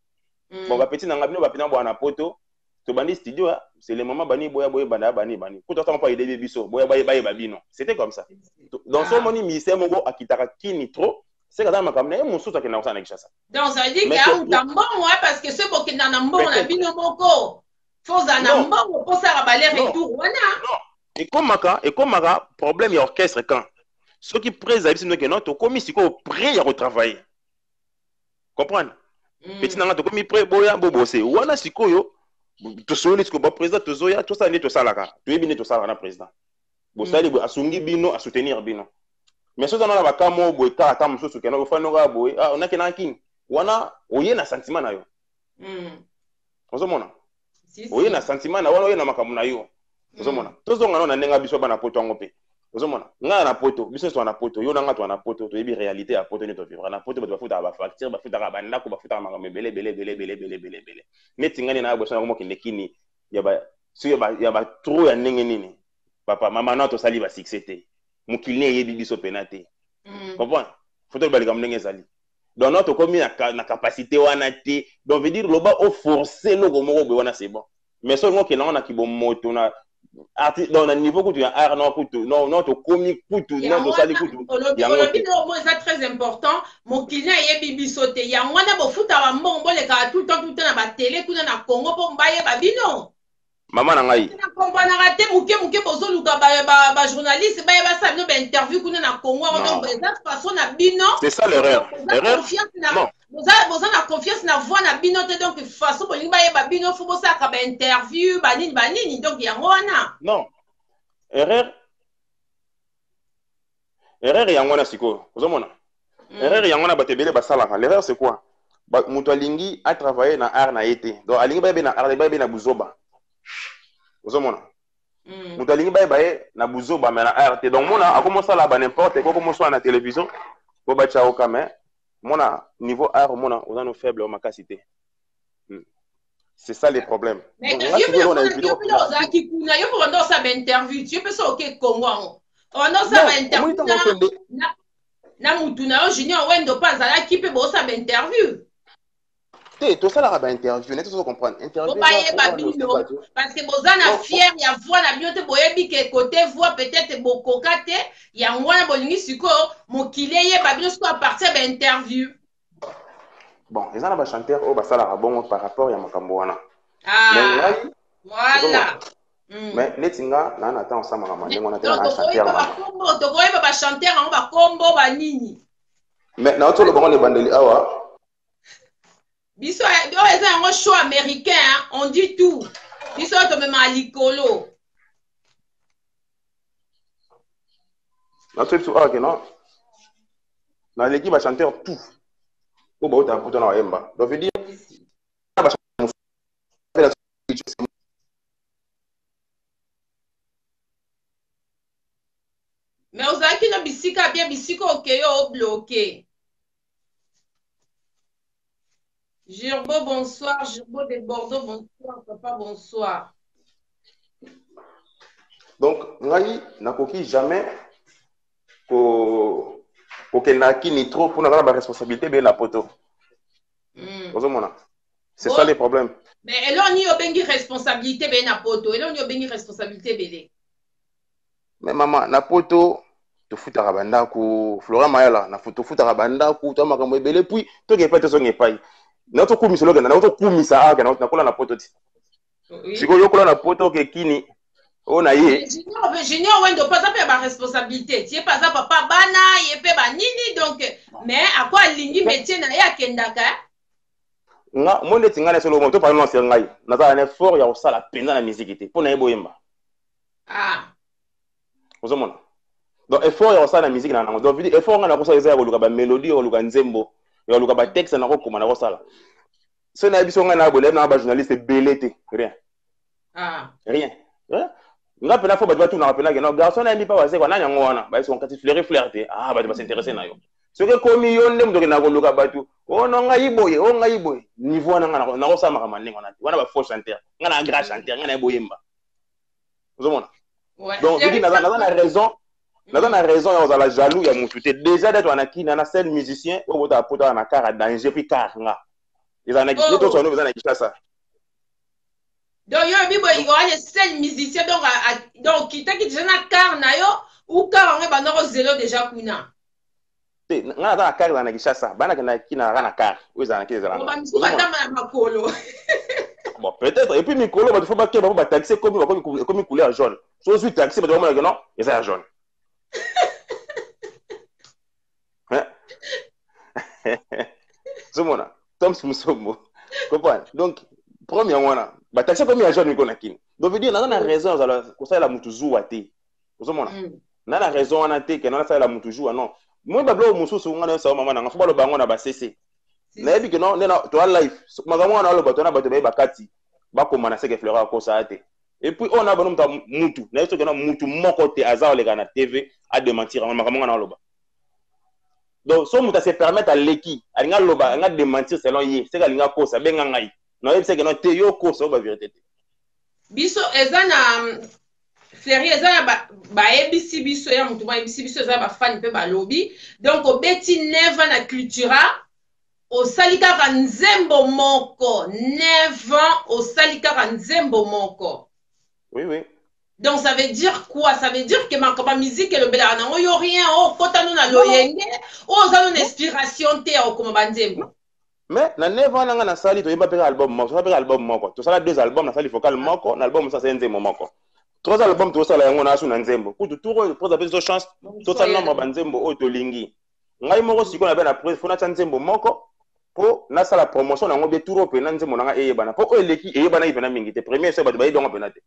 Speaker 3: bon ba peti nanga bino ba pina bwana poto to bandi studio c'est le moment bani boya bani ko to pas aider biso boya babino c'était comme ça dans son moni ministère mongo akitaka kini trop c'est quand même comme mon sous akina na kishasa
Speaker 2: donc ça veut dire qu'il y a un tambon parce que ce bokki na mbongo na bino moko faut za na mbongo pour ça rabaler retour wana
Speaker 3: et comme problème ya orchestre quand ceux qui présent biso que non to komi siko prêt ya retravailler comprendre petit nanga to komi prêt boya bobose wana sikoyo to soli ko ba président to zoya to ça ni to salaka to yebi ni to sala na président bo sali bo asungi bino a soutenir bino mais so na ba kamo bo ta ata mususu kena ko fano ga bo on a kena kin wana oye na sentiment na yo ozomona oye na sentiment na wana oye na makamu na yo ozomona to zonga na nenga biso bana poto ngo pe ozomona nga na poto biso so na poto yo na nga to na poto to yebi réalité ya poto ni to vivre na poto ba futa ba facture ba futa ba ndako ba futa manga mebele bele netingani na boso na mo kinde kini ya ba so ya ba trop ya ndenge nini papa mama na to sali ba succès mukilne yebi biso penate comprends faut ba likam ndenge zali donc notre komi na capacité wana te donc veut dire loba o forcer logo moko be wana c'est bon mais so ngo kina na kibo moto na artiste dans un niveau que tu as art non kutu non to comique kutu non to sali kutu
Speaker 2: yango mo c'est très important mon client yebi biso te yango na bo futa ba mbongo boleka tout le temps na ba télé kuna na Congo po mbaye ba bino
Speaker 3: mama na ngai
Speaker 2: na comprendre raté muke bozo luka ba journaliste ba sa no ba interview kuna na Congo donc de façon na bino
Speaker 3: c'est ça l'erreur
Speaker 2: non vous avez confiance na voix na bino te donc façon bo linga ba bino fo bo sa ka ba interview ba nini donc yango wana
Speaker 3: non erreur yango na siko ozomona erreur yango na batebele ba sala l'erreur c'est quoi muto alingi a travailler na art na été donc alingi ba na art ba na buzoba ozomona muto alingi ba na buzoba mais na art donc mona a commencé là ba n'importe quoi comme soit na télévision bo ba chao kama mona niveau art mona on a nos faibles en capacité c'est ça les problèmes
Speaker 2: mais on a vu ça qui kuna yo pour ndose ba interview tu peux ça OK Congo on ndose ba interview na mutu na junior wendo pas za qui peut bo ça ba interview
Speaker 3: tout ça là, interview, n'est-ce pas comprendre? Interview.
Speaker 2: Parce que Bozana fier, il y a voix la biote boyebi que côté voix peut-être bokokate, il y a moi bolingi siko, mon kileye babino siko à partir d'interview.
Speaker 3: Bon, les gens chanteur au basala bon par rapport à Makamboana.
Speaker 2: Ah, voilà.
Speaker 3: Mais netinga na na temps ensemble ramane on attend un chanteur.
Speaker 2: Donc on va chanter on va combo ba nini.
Speaker 3: Mais na autre le bon les bandeli awa.
Speaker 2: Biso est un show américain, hein? On dit tout. Biso to même à l'icolo.
Speaker 3: Na tout tout que non. Na l'équipe va chanter tout. Au bas ta putain na yemba. Donc veut dire
Speaker 2: mais aux aki na bisika bien bisiko okeyo bloqué. Girbo, bonsoir. Girbo de Bordeaux, bonsoir. Papa, bonsoir.
Speaker 3: Donc, ngai nakoki jamais ko kenaki ni trop pour avoir la responsabilité bien la poto. C'est ça les problèmes.
Speaker 2: Mais elle n'y a pas de responsabilité bien la poto. Elle n'y a pas de responsabilité bien.
Speaker 3: Mais maman, na poto to futa rabanda ku Flora Mayala na futa rabanda ku to makambo ebele puis to ke pete so ngepai. Na to kumisa loga na to kumisa aka na kola na poto ti. Siko yo kola na poto ke kini o na ye.
Speaker 2: Junior wendo pas ça pas responsabilité. Tu es pas ça papa bana, ye pe ba nini donc mais à quoi lingi métier na ya kendaka.
Speaker 3: Nga monde tinga na solo moto pa non c'est ngai. Na za un effort ya osala penza na musique te. Pour na yebo yemba.
Speaker 2: Ah.
Speaker 3: Ozomona. Donc effort ya osala na musique na nango. Donc vidi effort nga na kosa eza ya koluka ba mélodie ya koluka nzembo. Ya koluka ba texte na ko koma na kosala. Ce na biso nga na bolé na ba journaliste belete rien.
Speaker 2: Ah.
Speaker 3: Rien. Nga pena fo ba tout na pena que non garçon na mbi pa wase kwa na nyango wana. Ba ils sont kati flirter. Ah ba s'intéresser na yo. Ce que komi yo ndem doki na koluka batu. Oh non nga iboye, oh nga iboye. Niveau na nga na kosala makama ndenge wana. Wana ba faux chanteur. Nga na grand chanteur, nga na boyemba. Ozomona. Donc, je dis, nous avons raison. Nous avons raison, nous avons jaloux, il y a mutu. Déjà, d'être un seul musicien, on va apporter un car à danger, puis car. Ils en ont d'autres, nous avons ça.
Speaker 2: Donc, il y a un seul musicien, donc, qui t'a dit, un car, ou car, on va zéro déjà, kuna.
Speaker 3: On a un car dans la Kishasa, on qui n'a rien à car. Où ils en ont qui bon, peut-être. Et puis, Mikolo, il faut pas qu'il y ait un taxi comme une couleur jaune. Si on taxi, il va dire non, il est jaune. C'est mon nom. Tom Smoussomo. Comprends? Donc, premièrement, le taxi comme il jaune, donc, veut dire, on a raison, on a la moutouζou à thé. C'est mon nom. On a raison, on a thé, on a la moutoužou, non. Moi, je vais vous dire, on a ça, maman, on a le bangon, on a cessé. Na ebi que non to life makamwa na lo bato na bato ba kati ba ko mana seke fleur ko sa ate et puis on a bonom ta mutu na eso que non mutu moko te azar le na TV a démentir makamwa na lo ba donc so muta se permettre à leki alinga loba nga démentir selon ye c'est que linga ko sa benga ngai na ebi c'est que non te yo ko sa ba vérité
Speaker 2: biso ezana Fleri ezana ba ebisi biso ya mutu ba ebisi biso ezana ba fan pe ba lobby donc obeti neva na cultura au salika nzembo moko 9 ans au salika nzembo moko.
Speaker 3: Oui oui.
Speaker 2: Donc ça veut dire quoi? Ça veut dire que ma musique et le bela na yo rien oh kota na loyenge oh za une inspiration te au comme banzembo.
Speaker 3: Mais na 9 ans nga na sali to yeba pe album moko, to pe album moko. To sala 2 albums na sali vocal moko, na album ça c'est nzembo moko. 3 albums to sala yango na asu na nzembo. Kutu tout pour avoir des chances to sala nombre banzembo o to lingi. Ngai moko siko na be na presse fona nzembo moko. Po na sala promotion na ngobe turo pe na nzembo na eyebana po eleki eyebana ibena mingi te premier c'est ba ba idonga penate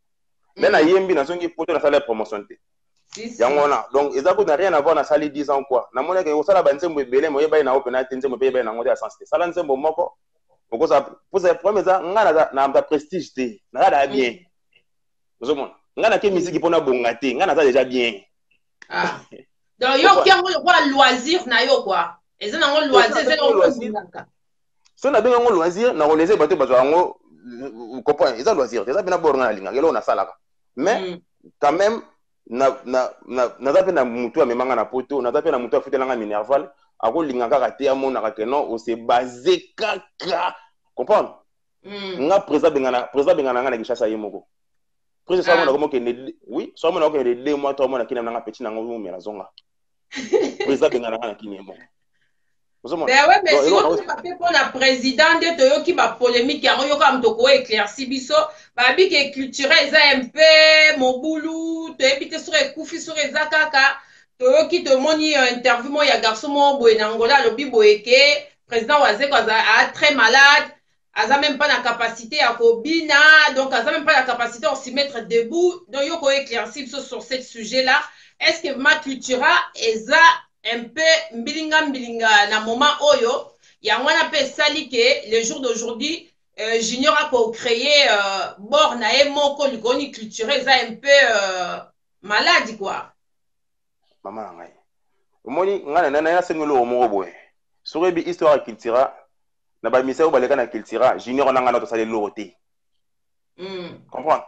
Speaker 3: mais na yembi na songi poto na sala promotion te yango na donc ezako na rien à voir na sali 10 ans quoi na mona ke osala ba nzembo ebele mo yeba na penate nzembo pe na ngote ya sens te sala nzembo moko oko sa pour ça premier ça ngana na prestige te na da bien ozomona ngana ke musique pona bonga te ngana ça déjà bien
Speaker 2: ah donc yo kiango le quoi loisir na yo quoi ezana ngo loisir ezana
Speaker 3: so na benga ngo loisir na ko laisser bato bazo ngo comprendre eza loisir eza bina boranga na linga ngelo na salaka mais quand même na zape na mutu amemanga na poto na zape na mutu afutelanga minerval ako linga kaka te amona ka que non o se basé kaka comprendre nga président bengana nga na Kinshasa yemoko président ça mona que oui ça mona que 2 mois 3 mois na kina nga petit na ngo mela zonga président bengana nga na kini yemoko
Speaker 2: ben ouais mais si on pas fait pour la présidente de Toyo qui va polémique yango yo comme toko éclairci biso ba bi que culturel za MP mobulu to ebite sur ekufi sur ezakaka Toyo qui te moni interview mo ya garçon mo boye na Angola lobi boyeke président Wazeko a très malade aza même pas la capacité à kobina donc aza même pas la capacité à s'y mettre debout donc yo ko éclairci biso sur ce sujet là est-ce que ma cultura eza un peu mbilinga na moment oyo ya mwana pe sali que le jour d'aujourd'hui junior a ko créer bord na e moko likoni culturel eza un peu malade quoi
Speaker 3: mama ngai omoni ngana na sengolo moko boye sur bi histoire cultura na ba misao baleka na cultura junior na ngana to sali loroté comprendre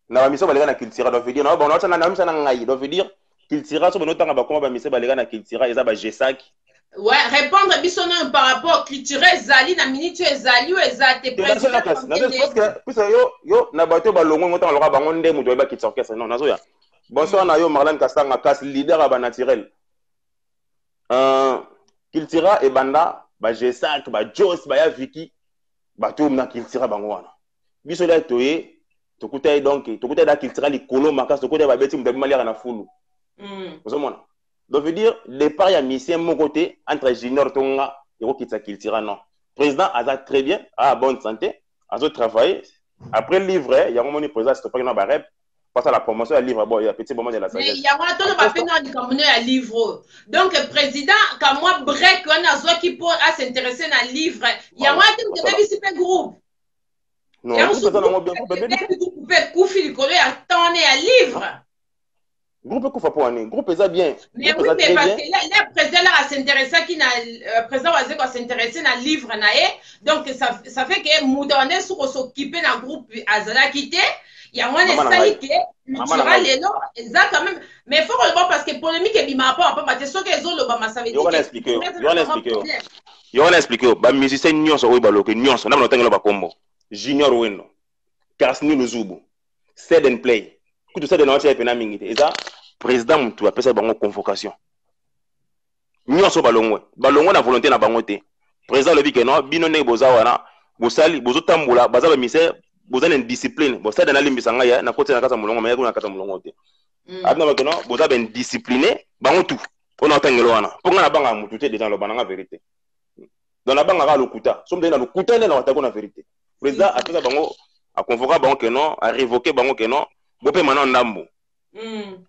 Speaker 3: na ba misao baleka na cultura doit dire na bon na misa na ngai doit dire cultura so bonotanga ba koma ba misao baleka na cultura eza ba G5
Speaker 2: ouais répondre bisono par rapport culturel zali na minute ezali ou ezate
Speaker 3: président parce que puisque yo na bato ba longo ngota loka bango nde muto ba kitsa orchestre non nazo ya bonsoir na yo Marlène Kastanga kas leader ba naturel cultura e banda ba G5 ba Jos ba ya Vicky ba to na cultura bango wana biso la toye tokutai donc tokutai da cultura likolo makas tokutai ba beti mutabi maliaka na fulu vous comprenez donc veut dire départ ya mission mon côté entre junior tonga et okitsa cultura non président aza très bien à bonne santé azo travailler après livre ya moni président c'est pas na ba rep passe à la promotion du livre bon il y a petit moment de la sagesse
Speaker 2: il y a moi tout le pas dans du comme un livre donc le président quand moi break on a zo qui pour à s'intéresser dans livre il y a moi tout de même super groupe
Speaker 3: non tout ça non bien
Speaker 2: groupe koufi ko ya tane à livre
Speaker 3: groupe kufa pour année groupe ça bien
Speaker 2: mais oui mais parce que là le président là s'intéresser qui na président va dire s'intéresser dans livre na donc ça fait que moudané sur s'occuper dans groupe azala quitté il y a moins de sali que culturel et non ça quand même mais il faut le voir parce que polémique et bima pas parce que ce que ont le bama ça veut dire
Speaker 3: on expliquer ba musicien nyonso oyo baloke nyonso na banotangela ba kombo junior weno Kasni Luzubu said and play kutu said na wacha pena mingi te eza président mutu apesa bango convocation nyonso balongwe na volonté na bango te président le bike no bino ne boza wana bosali bozotambola baza ba mise boza na discipline bosada na limbisa ngaya na kote na kata mulongo mayako na kata mulongo te abna bakeno boza ben discipliné bango tout on otangelo wana ponga na banga mutu te déjà lo bananga vérité dans la banga ka lokuta somme na lokuta ne na watako na vérité président apesa bango a convoquer bango que non a révoquer bango que non bopé maintenant ndambo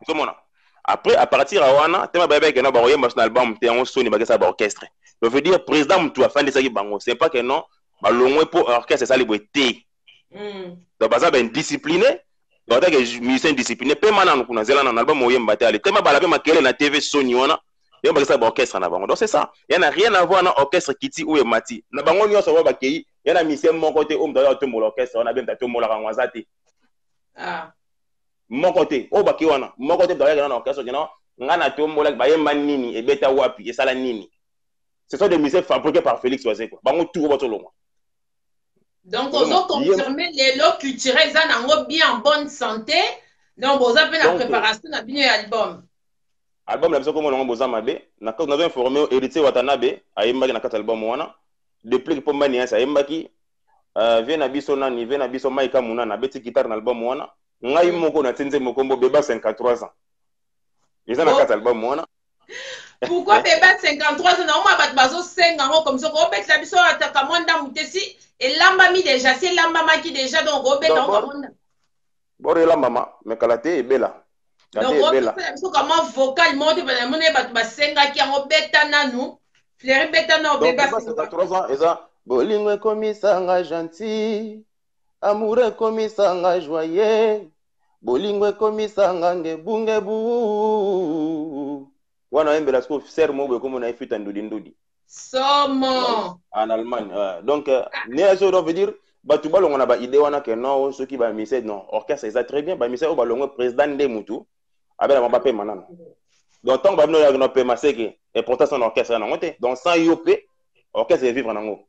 Speaker 3: komona après à partir à wana tema baba que non ba oyemba na album te on soni ba ça ba orchestre je veux dire président mutu afandi ça ki bango c'est pas que non ba longwe pour orchestre ça liberté donc baza ben discipliné donc que musicien discipliné pe mana kuna zela na album oyemba te ale tema bala pe makele na TV soni wana yo ba ça ba orchestre na bango donc c'est ça il y en a rien à voir na orchestre kiti ou mati na bango nyonso ba kei il y a musicien mon côté on doit tomber l'orchestre on a bien tato mola rangwazati mon côté o baki wana mon côté doit y orchestre que non ngana tombola ba yemba nini e beta wapi e sala nini ce sont des musiciens fabriqués par Félix Oazé quoi bango tout ba tolonga
Speaker 2: donc on doit confirmer les lots culturels ça nango bien en bonne santé donc boza pe la préparation na bien album
Speaker 3: la biso comme on boza mabe na nous avons informé héritier Watanabe ayemba na kata album wana depuis que pomba niasa ayembaki vena biso nani vena biso maika munana beti guitare na album wana ngai moko na tenze mokombo beba 53 ans ils ont quatre albums wana
Speaker 2: pourquoi beba 53 ans na oma bat bazo senga ngo comme ça ko bet la biso ataka mwanda mutesi et lamba mi déjà c'est lamba maki déjà donc go bet na mwanda
Speaker 3: bore lamba ma mais kalate e bela
Speaker 2: donc go bet la biso comment vocal mode ba mone bat basenga ki ngo beta nanu Fléry Betana beba
Speaker 3: 53 ans eza bolingo komisanga gentil amour komisanga joyeux bolingo komisanga ngebungebu wana embela sko ser mo comme on a fait ndudi
Speaker 2: somo
Speaker 3: en Allemagne donc ne ça veut dire batu balongo na ba idée wana que non ceux qui ba mise non orchestre ça très bien ba mise au balongo président de mutu abela mbappé manana donc tant que no pe maseke et pourtant son orchestre na ngote donc sans yopé orchestre vivre nango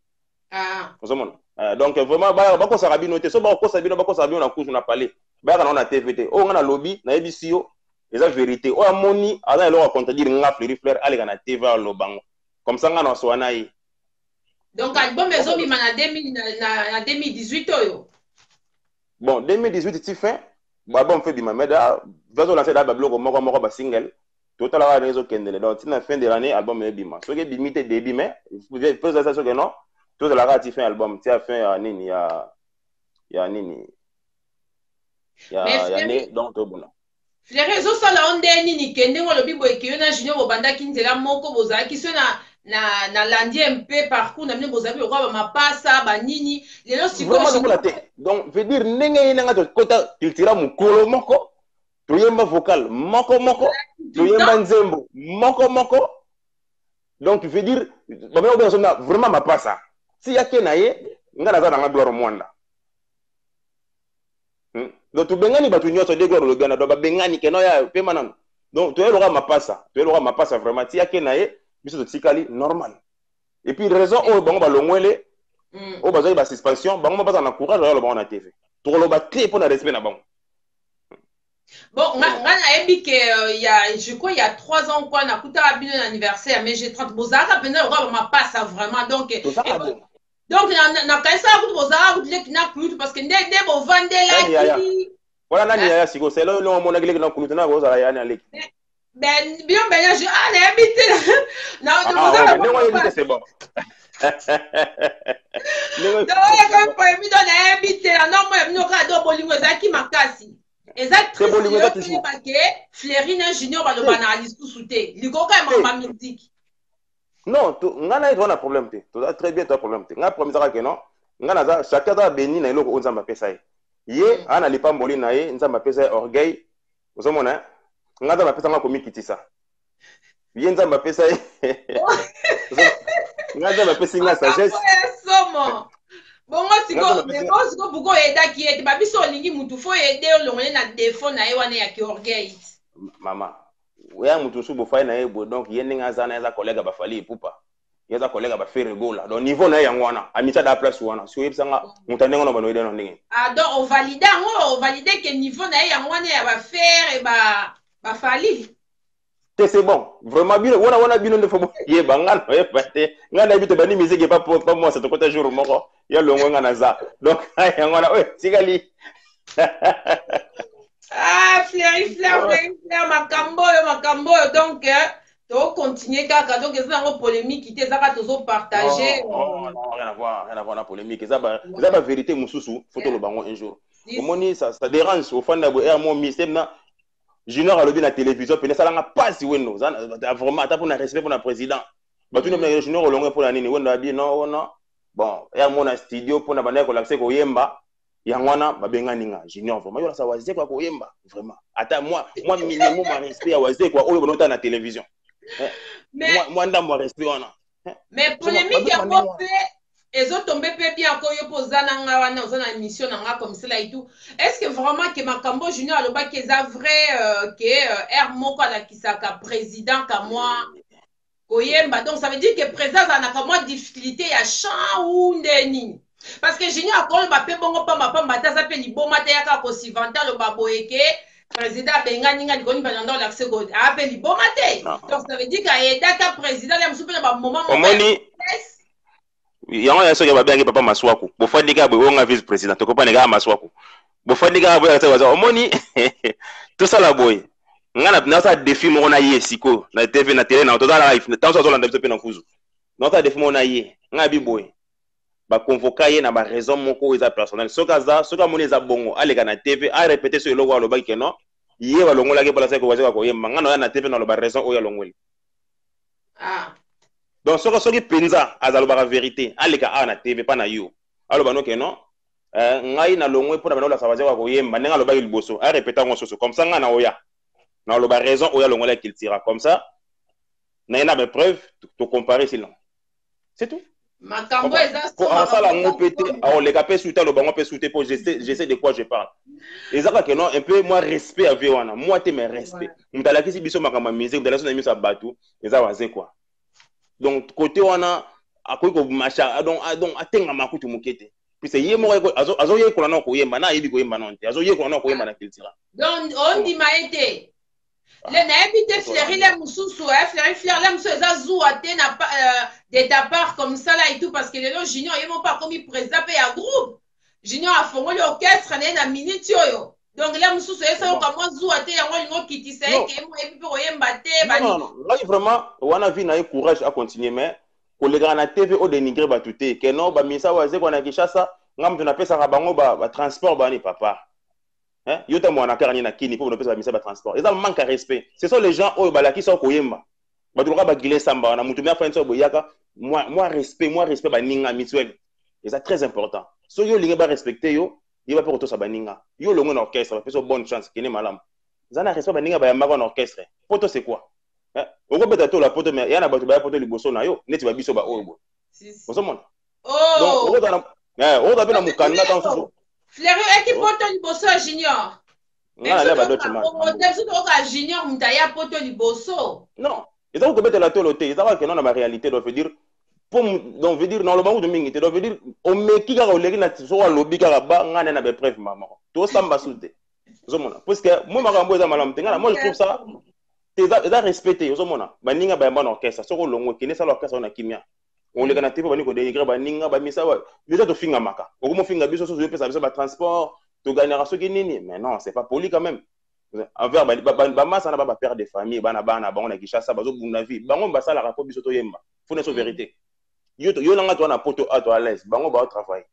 Speaker 2: Ah.
Speaker 3: Donc vraiment bako sarabino te so bako sabino na couche na parler ba kana na TVT o ngana lobby na ebisio eza vérité o amoni ala elo contredire nga Fleur ale kana TV a lobango comme ça ngana swana yi.
Speaker 2: Donc album ezo bima na 2018 oyo.
Speaker 3: Bon 2018 ti fin album fait bima meda vazo lancer da bablo moko ba single total la rezo kendele donc tina fin de l'année album e bima so ke bimité début mais vous poser ça que non tout de la rati fin album ti a fin nini ya nini ya ne donc to bona
Speaker 2: Fleur ezo sala onde nini kende ngolo bibo ekiyo na junior bobanda kinzela moko bozala kiso na landi un peu parcours na mine bozabi okwa mapasa ba nini lelo sikoyo
Speaker 3: donc veut dire ndenge nga to kota culture mukolo moko toyemba vocal moko toyemba nzembo moko donc veut dire ba mena na vraiment mapasa si yake na ye nga naza na gloire mwanda donc tu bengani batu nyoso de gloire lobana do ba bengani keno ya pema nanu donc toyeloka mapasa vraiment ti yake na ye biso to tikali normal et puis raison o bango ba longwele o bazali ba suspension bango ba na courage ya lo bango na TV to lo ba té pour na respect na bango.
Speaker 2: Bon, ngana ebi que je crois il y a 3 ans quoi na kuta bino anniversaire mais j'ai 30 bozaka pena o ma passe vraiment donc na kaisa ku bozaka ku lek na kulutu parce que ndé bo vandela ki
Speaker 3: voilà nani ya siko c'est là lo mona lek na kulutu na bozala ya na lek
Speaker 2: ben bien je na habité na bozaka
Speaker 3: ne c'est bon
Speaker 2: donc comme pour mi don na habité non moi no ka do bolingo zaki makasi exact parce que Fleurina Junior va le banaliser tout souté likoka ma musique
Speaker 3: non ngana ito na problème te to très bien to problème te nga problème ça que non ngana za chacun da béni na eloko onzamba pesa ye ana lipa mboli na ye nzamba pesa orgueil ozomona nga za pesa nga komikitisa ye nzamba pesa nga za pesa nga sagesse
Speaker 2: bongo siko buko eda ki ete babiso olingi mutu fo ede olongole na défaut na ye wana ya ki orgueil
Speaker 3: mama oya mutu su bo fay na ye bo donc ye ndinga za na za collègue ba fali pupa ye za collègue ba faire gola donc niveau na yango wana amita da place wana so yebisa nga mutu ndengo no bano ede no ndingi
Speaker 2: donc on valide que niveau na yango wana ya ba faire e ba fali
Speaker 3: c'est bon vraiment bien wana bino ndefo ye bangana ye pate ngana bito bani musique pas moi c'est côté jour moko ya longo ngana za donc yango na ouais sigali
Speaker 2: Fleur makambo donc to continuer kaka donc ça ngo polémique te ça ka tozo partager
Speaker 3: non rien à voir na polémique ça ba vérité mususu photo lo bango un jour omoni ça dérange au fond na bo mo système na Junior a lobby na télévision pene ça nga passe wendo vraiment ata pour na respect pour na président batu na Junior olongo pour na nini wendo abi non bon ya mona studio pour na bana ko l'accès ko yemba yangwana babengani nga Junior vraiment yo sa waze kwa ko yemba vraiment ata moi minimum ma respect ya waze kwa oyo bonota na télévision moi ndamo respect wana
Speaker 2: mais polémique ya popé ezo tomber pe bien ko yo pozana nga wana ozana émission nga comme cela et tout est-ce que vraiment que Makambo Junior aloba que ça vrai que R moko la kisaka président ka moi koyemba donc ça veut dire que président ana ka moi difficulté ya chant ou ndeni parce que Junior akolo ba pe bongo pamba ta pe liboma te yaka ko sivanta lo baboyeke président bengani nga likoni pendant l'accès ko a pe liboma te donc ça veut dire que data président ya msupe na ba moment
Speaker 3: yango ya soki babengi papa Maswaku bofandika boye onga vice président tokopandika Maswaku bofandika boye ata waza omoni tosala boye ngana nasa défi moko na ye siko na TV na télé na tozala live tant so zolanda biso pe na fuzu nasa défi moko na ye nga bi boye ba convoquer ye na ba raison moko eza personnel soka moni eza bongo aleka na TV a répéter sur eloko alobaki ke non ye balongola ke balasa ko waza ko yemba ngana na TV na lo ba raison oyo alongoli donc soki penza azaloba la vérité aleka a na TV pa na yo aloba no ke non ngai na longwe pona bana la savaze ko yemba nenga loba liboso a répéter ngo soso comme ça nga na oya na loba raison oya longola qu'il tira comme ça na ina be preuve to comparer sinon c'est tout
Speaker 2: Makambo ezako
Speaker 3: ça la ngo pété les gars peut souter le bango peut souter pour je sais de quoi je parle ezaka que non un peu moi respect avec wana moi te me respect mtalaki si biso makama musique mtalaki na miso batu eza waze quoi donc côté wana akoki ko macha donc atenga makutu mukete puis ye mo azo ye ko na ko yemba na yebi ko yemba non te azo ye ko na ko yemba na culture
Speaker 2: donc on dit maete le na ebite Fleury le mususu Fleury la mususu eza zuwa te na de ta part comme ça là et tout parce que le Junior yemo pas comme président pe ya groupe Junior a fongoli orchestre na minute yoyo donc la mususu esa ko mo zuwa te yango lingo kitisa ke mo ebi ko yemba te ba
Speaker 3: non là vraiment wana vi na courage à continuer mais kolega na TV o dénigrer batute que non ba misa waze ko na Kinshasa ngam tuna pesa ka bango ba transport ba ni papa hein yota mwana karani na kini pour na pesa ba misa ba transport ils ont manque de respect ce sont les gens o balaki so ko yemba ba tuka ba gile samba na mutu mia fanso boyaka moi respect ba ninga mutuel et c'est très important so yo linga ba respecter yo il va pas retourner sa baninga yo longo na orchestre ba pesa bonne chance kene malam zana respect ba ninga ba yamba na orchestre poto c'est quoi oko beta to la poto mais yana bato ba poto liboso na yo neti ba biso ba oyo bosomona donc oko da bena mukanda tan susu
Speaker 2: Fleury eki poto liboso Junior
Speaker 3: ngana le ba doche ma
Speaker 2: oka Junior mutaya poto liboso
Speaker 3: non ils ont beta la tolo te ils ont que non na réalité doit veut dire donc veut dire non le bango de mingi te doit veut dire o meki ka oleki na so wa lobi ka ba ngana na be preuve mama to samba sute bosomona parce que moi makambo eza malam te ngana moi je trouve ça eza respecté ozomona baninga bayamba na orchestre soko longo kene sala orchestre na kimia on le kana TV bani ko dénigrer baninga ba misa déjà to finga maka okomo finga biso so pesa biso ba transport to gagnera soki nini mais non c'est pas poli quand même envers ba masa na ba père de famille bana bango na Kinshasa bazo bunda vie bango basala rapport biso to yemba faut na so vérité yo langa to na poto à to à l'aise bango ba travailler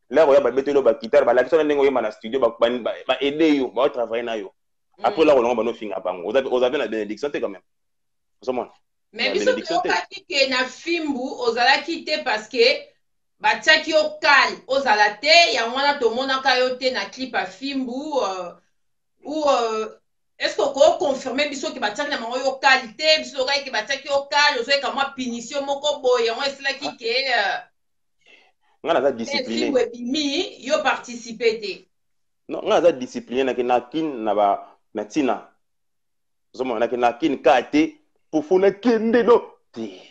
Speaker 3: là roya ba betelo ba guitare ba la kiso na ndenge yemba na studio ba aider yo ba travailler na yo. Après là, on va nous finir à Bango. Vous avez la bénédiction quand même.
Speaker 2: Mais biso okaki ke na fimbu ozala quitté parce que batiaki yo kal ozala te ya mwana tomonaka yo te na clip à fimbu ou est-ce que ko confirmer biso ke batiaki na mango yo kal te biso okaki ke batiaki yo kal ozoye ka mwa punition moko boye yango esilaki ke
Speaker 3: ngana za discipliné
Speaker 2: fimbu ebimi yo participer te
Speaker 3: non ngana za discipliné na kin na ba na tina zomona na kin kate pour fona kende no ti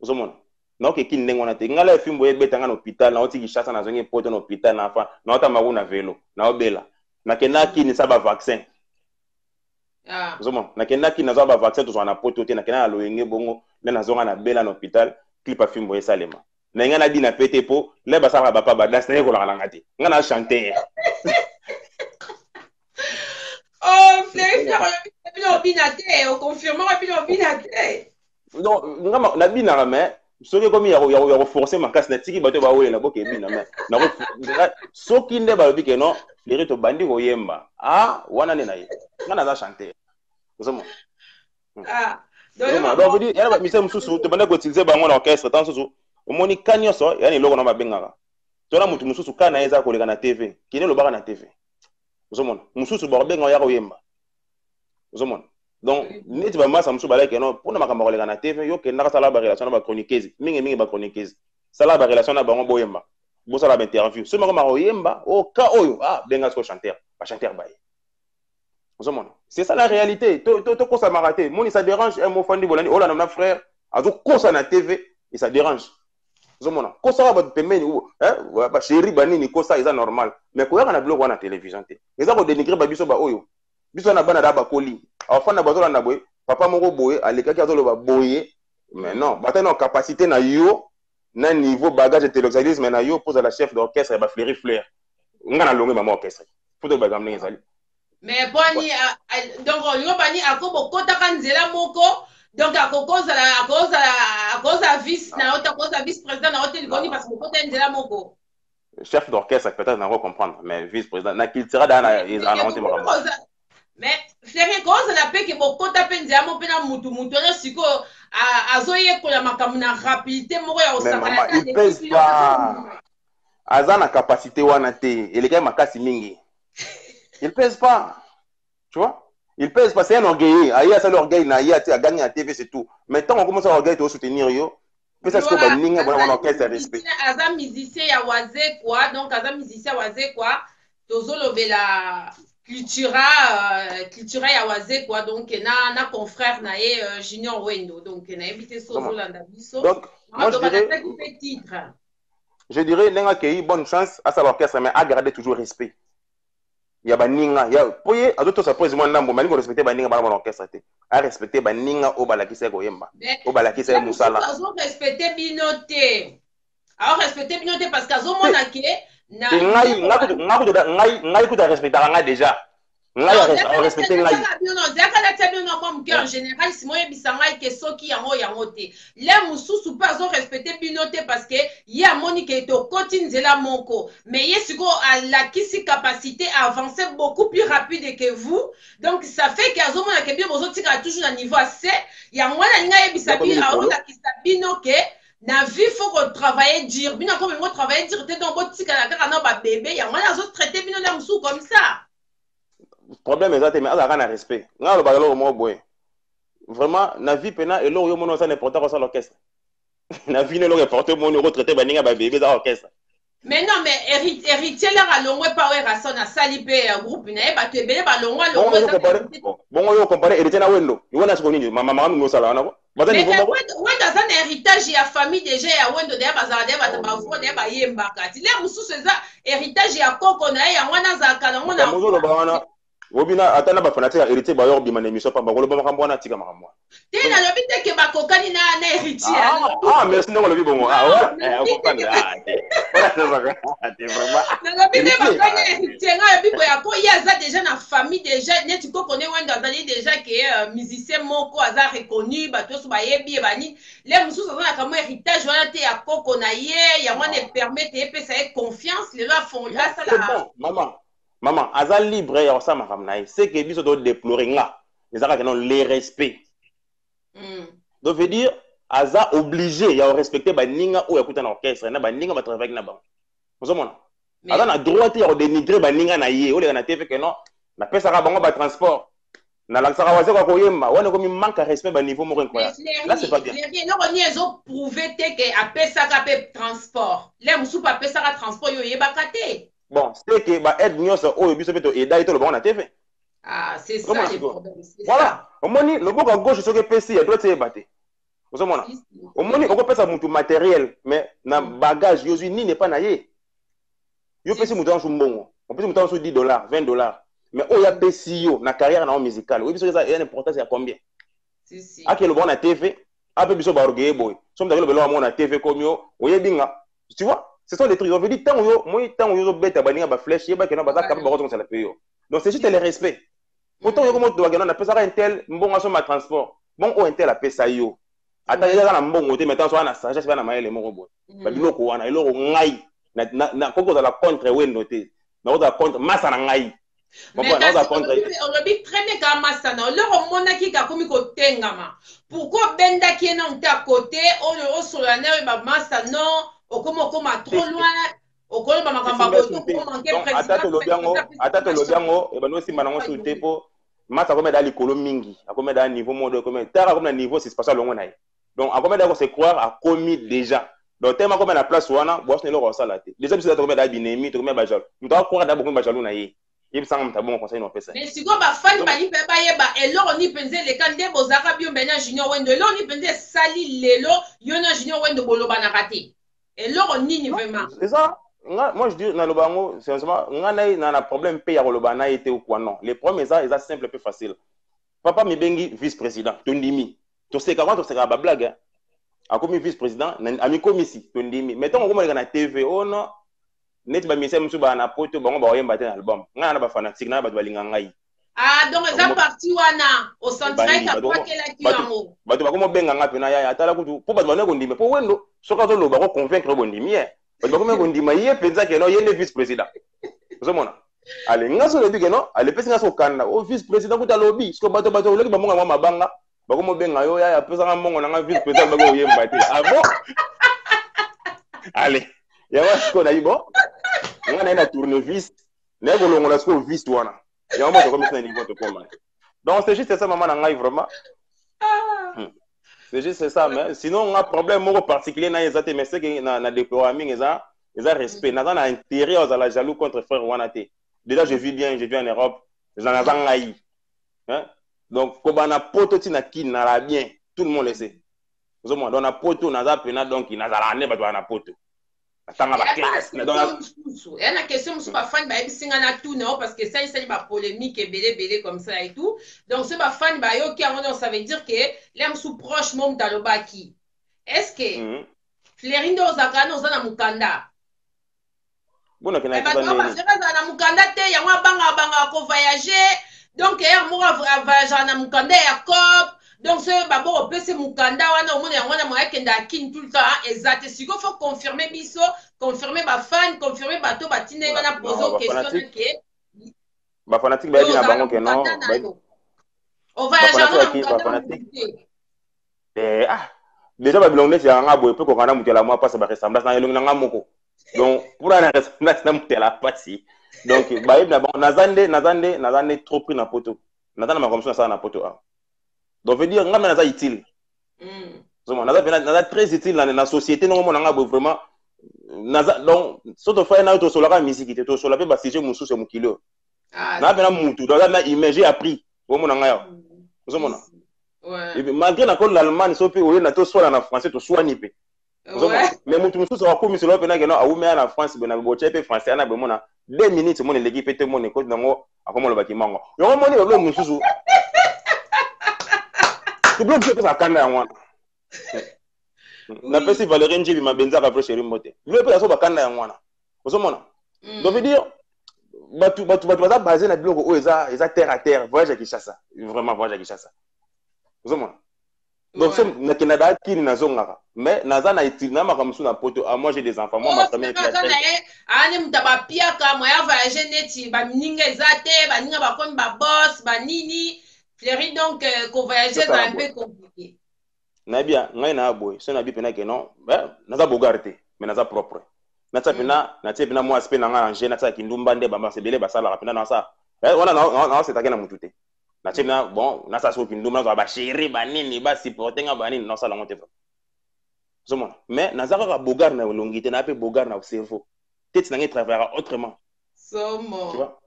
Speaker 3: zomona na ke kin ndengona te ngala fimbo ebeta ngana hôpital na oti Kinshasa na zonge poto na hôpital na fa na ota magu na vélo na obela na ke na kin sa ba vaccin zomona na ke na kin na za ba vaccin to zo na poto te na ke na loyenge bongo na zonga na bela na hôpital clip a fimbo esalema na ngana dina pete po le ba sa ba pa ba das na ko la ngati ngana chanter
Speaker 2: oh, Fleury, on confirme,
Speaker 3: non, na bina mais soki comme ya reforcer ma casse na tiki bato ba wele na boke bina mais na soki nde ba lobi ke non Fleury to bandi ko yemba wana ne na ye ngana za chanter zomo donc dit ya ba mise mususu to banda ko utiliser bango na orchestre tant susu omoni kanyo so yani logo na mabengaka to na mutu mususu kana eza ko leka na TV kine lo baka na TV ozomona mususu babenga ya koyemba ozomona donc neti ba masa mususu baleke no pona makambo kolega na TV yo kenda sala ba relation na ba chroniqueuse mingi ba chroniqueuse sala ba relation na bango boyemba bo sala ba interview so makama koyemba o ka oyo benga ko chanteur ba chanteur baye ozomona c'est ça la réalité to ko sa maraté moni ça dérange un mot fandi bolani ola na frère azo ko sa na TV et ça dérange zomona ko sa ba pembeni ba chéri banini ko sa eza normal mais ko yaka na blog wana télévision te eza ko dénigrer ba biso ba oyo biso na bana da ba koli afana bazola na boye papa moko boye alekaki azolo ba boye mais non batana capacité na yo na niveau bagage intellectualisme na yo pose la chef d'orchestre ba Fleury ngana longue mama orchestre faut ba gamne ezali
Speaker 2: mais boni donc yo bani akobo kota kanzela moko donc à cause vice na ota cause vice président na hôtel goni parce que côté nzela moko
Speaker 3: chef d'orchestre peut-être n'a pas comprendre mais vice président na kiltira dana en honte moko
Speaker 2: mais Fleury cause la paix que beaucoup tapent nzela mo pena mutu na siko azoye ko la makamuna na rapidité moko ya osakana
Speaker 3: il pèse pas azana capacité wana te il est makasi mingi il pèse pas tu vois. Il pèse pas, c'est un orgueil. Aïe, c'est l'orgueil, Aïe, a gagné à TV, c'est tout. Maintenant, on commence à orgueil, tu soutenir yo. Peut-être que bah, ninga, bon, on orchestre respect.
Speaker 2: Azam musicien ya waze quoi, donc azam musicien waze quoi. Tozolo bela cultura ya waze quoi donc na confrère na Junior Wendo donc na évité sozo landa biso
Speaker 3: donc moi je dirais nenga kei bonne chance à sa orchestre mais à garder toujours respect. Il y a baninga ya poye adoto sa pose moi ndambo malingo respecter baninga bana mon orchestre te a respecter baninga o balakisa ko yemba o balakisa musala
Speaker 2: azo respecter binote alors respecter binote parce qu'azo mona ke na ngai
Speaker 3: kuta respecter nga déjà ngai respecter ngai
Speaker 2: en général si moi bisanga ke soki yango te les mususu pas azo respecter binote parce que ya monique to koti nzela moko mais yesiko a la kisi capacité à avancer beaucoup plus rapide que vous donc ça fait que azo mona ke bien bozo tika toujours na niveau assez yango na ngai bisabi a on la kisabino ke na vie faut qu'on travaille dur bino comme on travaille dur te donc botika na kaka na ba bébé yango na zo traiter bino la musu comme ça
Speaker 3: problème est mais à un respect nga lo bagalo mo boy vraiment na vie pena et lo yo mono ça n'importe quoi ça l'orchestre na vie ne lo reporter mon retraité baninga ba bébé dans l'orchestre
Speaker 2: mais non mais héritier là alongwe pa we rason na salipe groupe na e ba to ebele ba longwa
Speaker 3: bon yo comparer héritier na Wendo yo na siko nini mama no sala na ko
Speaker 2: mais Wendo ça un héritage ya famille déjà ya Wendo de bazala de ba ba fo de ba yemba kati le mususu ça héritage ya koko na ya ngwana za kana ngona
Speaker 3: Obina atana ba fanatique héritier ba yo bima na émission pa ba ko ba kambo na tika makamwa
Speaker 2: te na lobi te ke ba kokani na héritier
Speaker 3: merci ndongo lobi bongo ouais on comprend
Speaker 2: na lobi te ba kokani héritier nga lobi ko ya ko ya za déjà na famille déjà net ko connaît Wendo azali déjà que musicien moko aza reconnu ba to so ba yebi ba ni les mususu za na kamo héritage wana te ya koko na ye ya wana permettre et ça confiance les là font là ça la
Speaker 3: maman aza libre ya ça makamnaï c'est que biso do déplorer nga les ara que non les respect donc veut dire aza obligé ya respecter ba ninga ou écouter na orchestre na ba ninga ba travailler na ba vous mona aza na droit ya dénigrer ba ninga na ye o le na te fait que non na pesa ka bango ba transport na la sara waze ko yemba wana comme il manque à respect ba niveau moko incroyable là c'est pas bien
Speaker 2: non on y ont prouvé que a pesa ka transport les musu pa pesa ka transport yo yeba kate.
Speaker 3: Bon, c'est que bah aide nyonso oyo biso peto et d'ailleurs le bon na TV.
Speaker 2: Ah, c'est ça le problème.
Speaker 3: Voilà. Au moni le boko gauche ce que PC doit se battre. Vous mona. Au moni on peut pesa mutu matériel mais na bagage yozu ni n'est pas na ye. Yo pesi mutu en mbongo. On pesi mutu en $10, $20. Mais oya pesi yo na carrière na musicale. Oui biso ça il y a une importance à combien?
Speaker 2: Si.
Speaker 3: A que le bon na TV, a pe biso ba orgueil boy. Somme dans le belo mo na TV comme yo, oyebinga. Tu vois? Ce sont des trucs. On veut dire, tant que vous bête à bannir ma flèche, il y a pas de la paye. Donc c'est juste le respect. Pourtant, on a pas un tel, bon, on a transport. Bon, on a un tel à Pessayo. Attends, il y a un bon côté, maintenant, on a sagesse, on a maillé les morobos. Babiloko, on a eu ngai. Na koko la contre Wendo te. Na oza contre Massa ngai.
Speaker 2: Mais on le dit très bien quand Massana. Alors, on a qui a commis côté ngama. Pourquoi Benda qui est non à côté, on le reçoit la nerf, Massa non. Okoma trop loin okolo ba makamba boto ko manquer président
Speaker 3: atata lo biango e bano simba nango sur tepo masa comme dans likolo mingi akome dans niveau mode comme tara comme niveau c'est spatial longo naï donc akome dans se croire a commis déjà donc tellement comme na place wana boss ne lo sala te déjà biso comme dans binemi to comme ba jalo mto croire da beaucoup ba jalo na ye yeb sanga mta bon conseil no pesa
Speaker 2: mais si go ba fan ba ni pe ba yeba eloro ni penze le kande bozaka bio bena Junior Wendo eloro ni penze sali lelo yona Junior Wendo boloba na raté. Et là, on n'y vraiment.
Speaker 3: C'est ça. Moi, je dis, dans le bango, sincèrement, on a un problème payé à l'Olobana été ou quoi non. Les problèmes, c'est simple, plus facile. Papa Mibengi, vice-président, Tondimi. Tu sais qu'avant, tu sais qu'à blague. A comme vice-président, ami commissi, Tondimi. Mettons, on va la TV, oh non. Net ba mise musu ba na poto bango ba oyemba te album. Nga na ba fanatique na ba balinga ngai.
Speaker 2: Ah donc ça parti wana au central ka kwa kela ki yango.
Speaker 3: Bato ba ko benga nga pena ya atala kutu po ba bana ko ndime po Wendo soka zo lo ba ko convaincre bo ndimi ye. Ba ko me ko ndima ye penza ke no ye ne vice président. Vous mona. Ale nga so le dit que non, ale pesi nga so kanda o vice président kuta lobby. Sko bato le ba monga mabanga. Ba ko mo benga yo ya pesa nga mongo na nga vice président ba ko yemba te. Ah bon? Allez. Ya wa sko na ibo. Nga na tournevis. Ne ko longo la sko vice wana. Donc c'est juste ça maman nangai vraiment. C'est juste ça mais sinon on a problème moko particulier na ezate mais c'est que na déploiement ils ont respect na intérêt aux la jaloux contre frère Wanate. Déjà je vis bien en Europe j'en ai hein donc kobana poto tina kin na la bien tout le monde le sait zo mo dona poto na za pena donc na za la ne ba na poto atanga ba classe na dona
Speaker 2: et la question musu ba fan ba ebisinga na tout non parce que ça il s'agit ba polémique et belé comme ça et tout donc ce ba fan ba yo qui a ça veut dire que l'aime sous proche mom dalobaki est-ce que Flerindo Zakano zana mukanda
Speaker 3: bona kena
Speaker 2: ba na mukanda te ya wa banga ko voyager donc hier mo voyager na mukanda ya cop donc ce babo pese mukanda wana omona ya wana moya kenda kin tout le temps exact si faut confirmer biso confirmer ba fan confirmer bato batine wana poser question que
Speaker 3: ba fanatique ba bi na bango ke non
Speaker 2: on voyager na mukanda
Speaker 3: déjà ba bilongo neti nga boye pe ko kana mutela moi passe ba ressemblance na elongi nga moko donc pour la ressemblance na mutela pasi donc ba yeb na bon nazande trop pris na poto nazana ma commission ça na poto a donc veut dire nga na za utile zoma naza très utile na société non mona nga boye vraiment naza donc soto fa na to solaka musique te to sola pe ba sujet mususu mukilo na bena mutu donc na image appris au mona nga yo zoma
Speaker 2: ouais.
Speaker 3: Et malgré l'Allemagne, so pe oye na to soit en français to soit ni pe. Mais mutu mususu wa komi solo pe na geno awu me na France be na bo chepe français na be mona 2 minutes mon l'équipe te mon ko nango akomo lo baki mango. Yo moni be mususu. Tu bloque que ça kana wana. Na pesi Valérie Njibi mabenza ka proche remote. Le pe so ba kana wana. Ozo mona. Donc veut dire batu baza basé na biloko o eza terre à terre, voyage à Kinshasa. Vraiment voyage à Kinshasa. Donc, na Canada, qui n'a pas mais naza na itil na makamsu na poto. Moi, j'ai des enfants. Moi, ma famille est
Speaker 2: ane mutaba pia ka moya voyager neti ba ninga ezate ba ninga ba comme ba boss ba nini Fleury donc ko voyager dans un peu compliqué.
Speaker 3: Na bien, ngai na boy, so na bi pena ke non, naza bogarté, mais naza propre. Na tsapena, na tsapena moi aspect na nganje na tsaki ndumba nde ba masebele ba sala pena na sa. Wana na c'est takena mutute. Na tena bon na sa so kinduma ba chéri ba nini ba supporter nga ba nini na sala ngote fa zoma mais na zaka ka bogar na longité na pe bogar na cerveau tête na ngi travailler autrement
Speaker 2: somo
Speaker 3: tu vois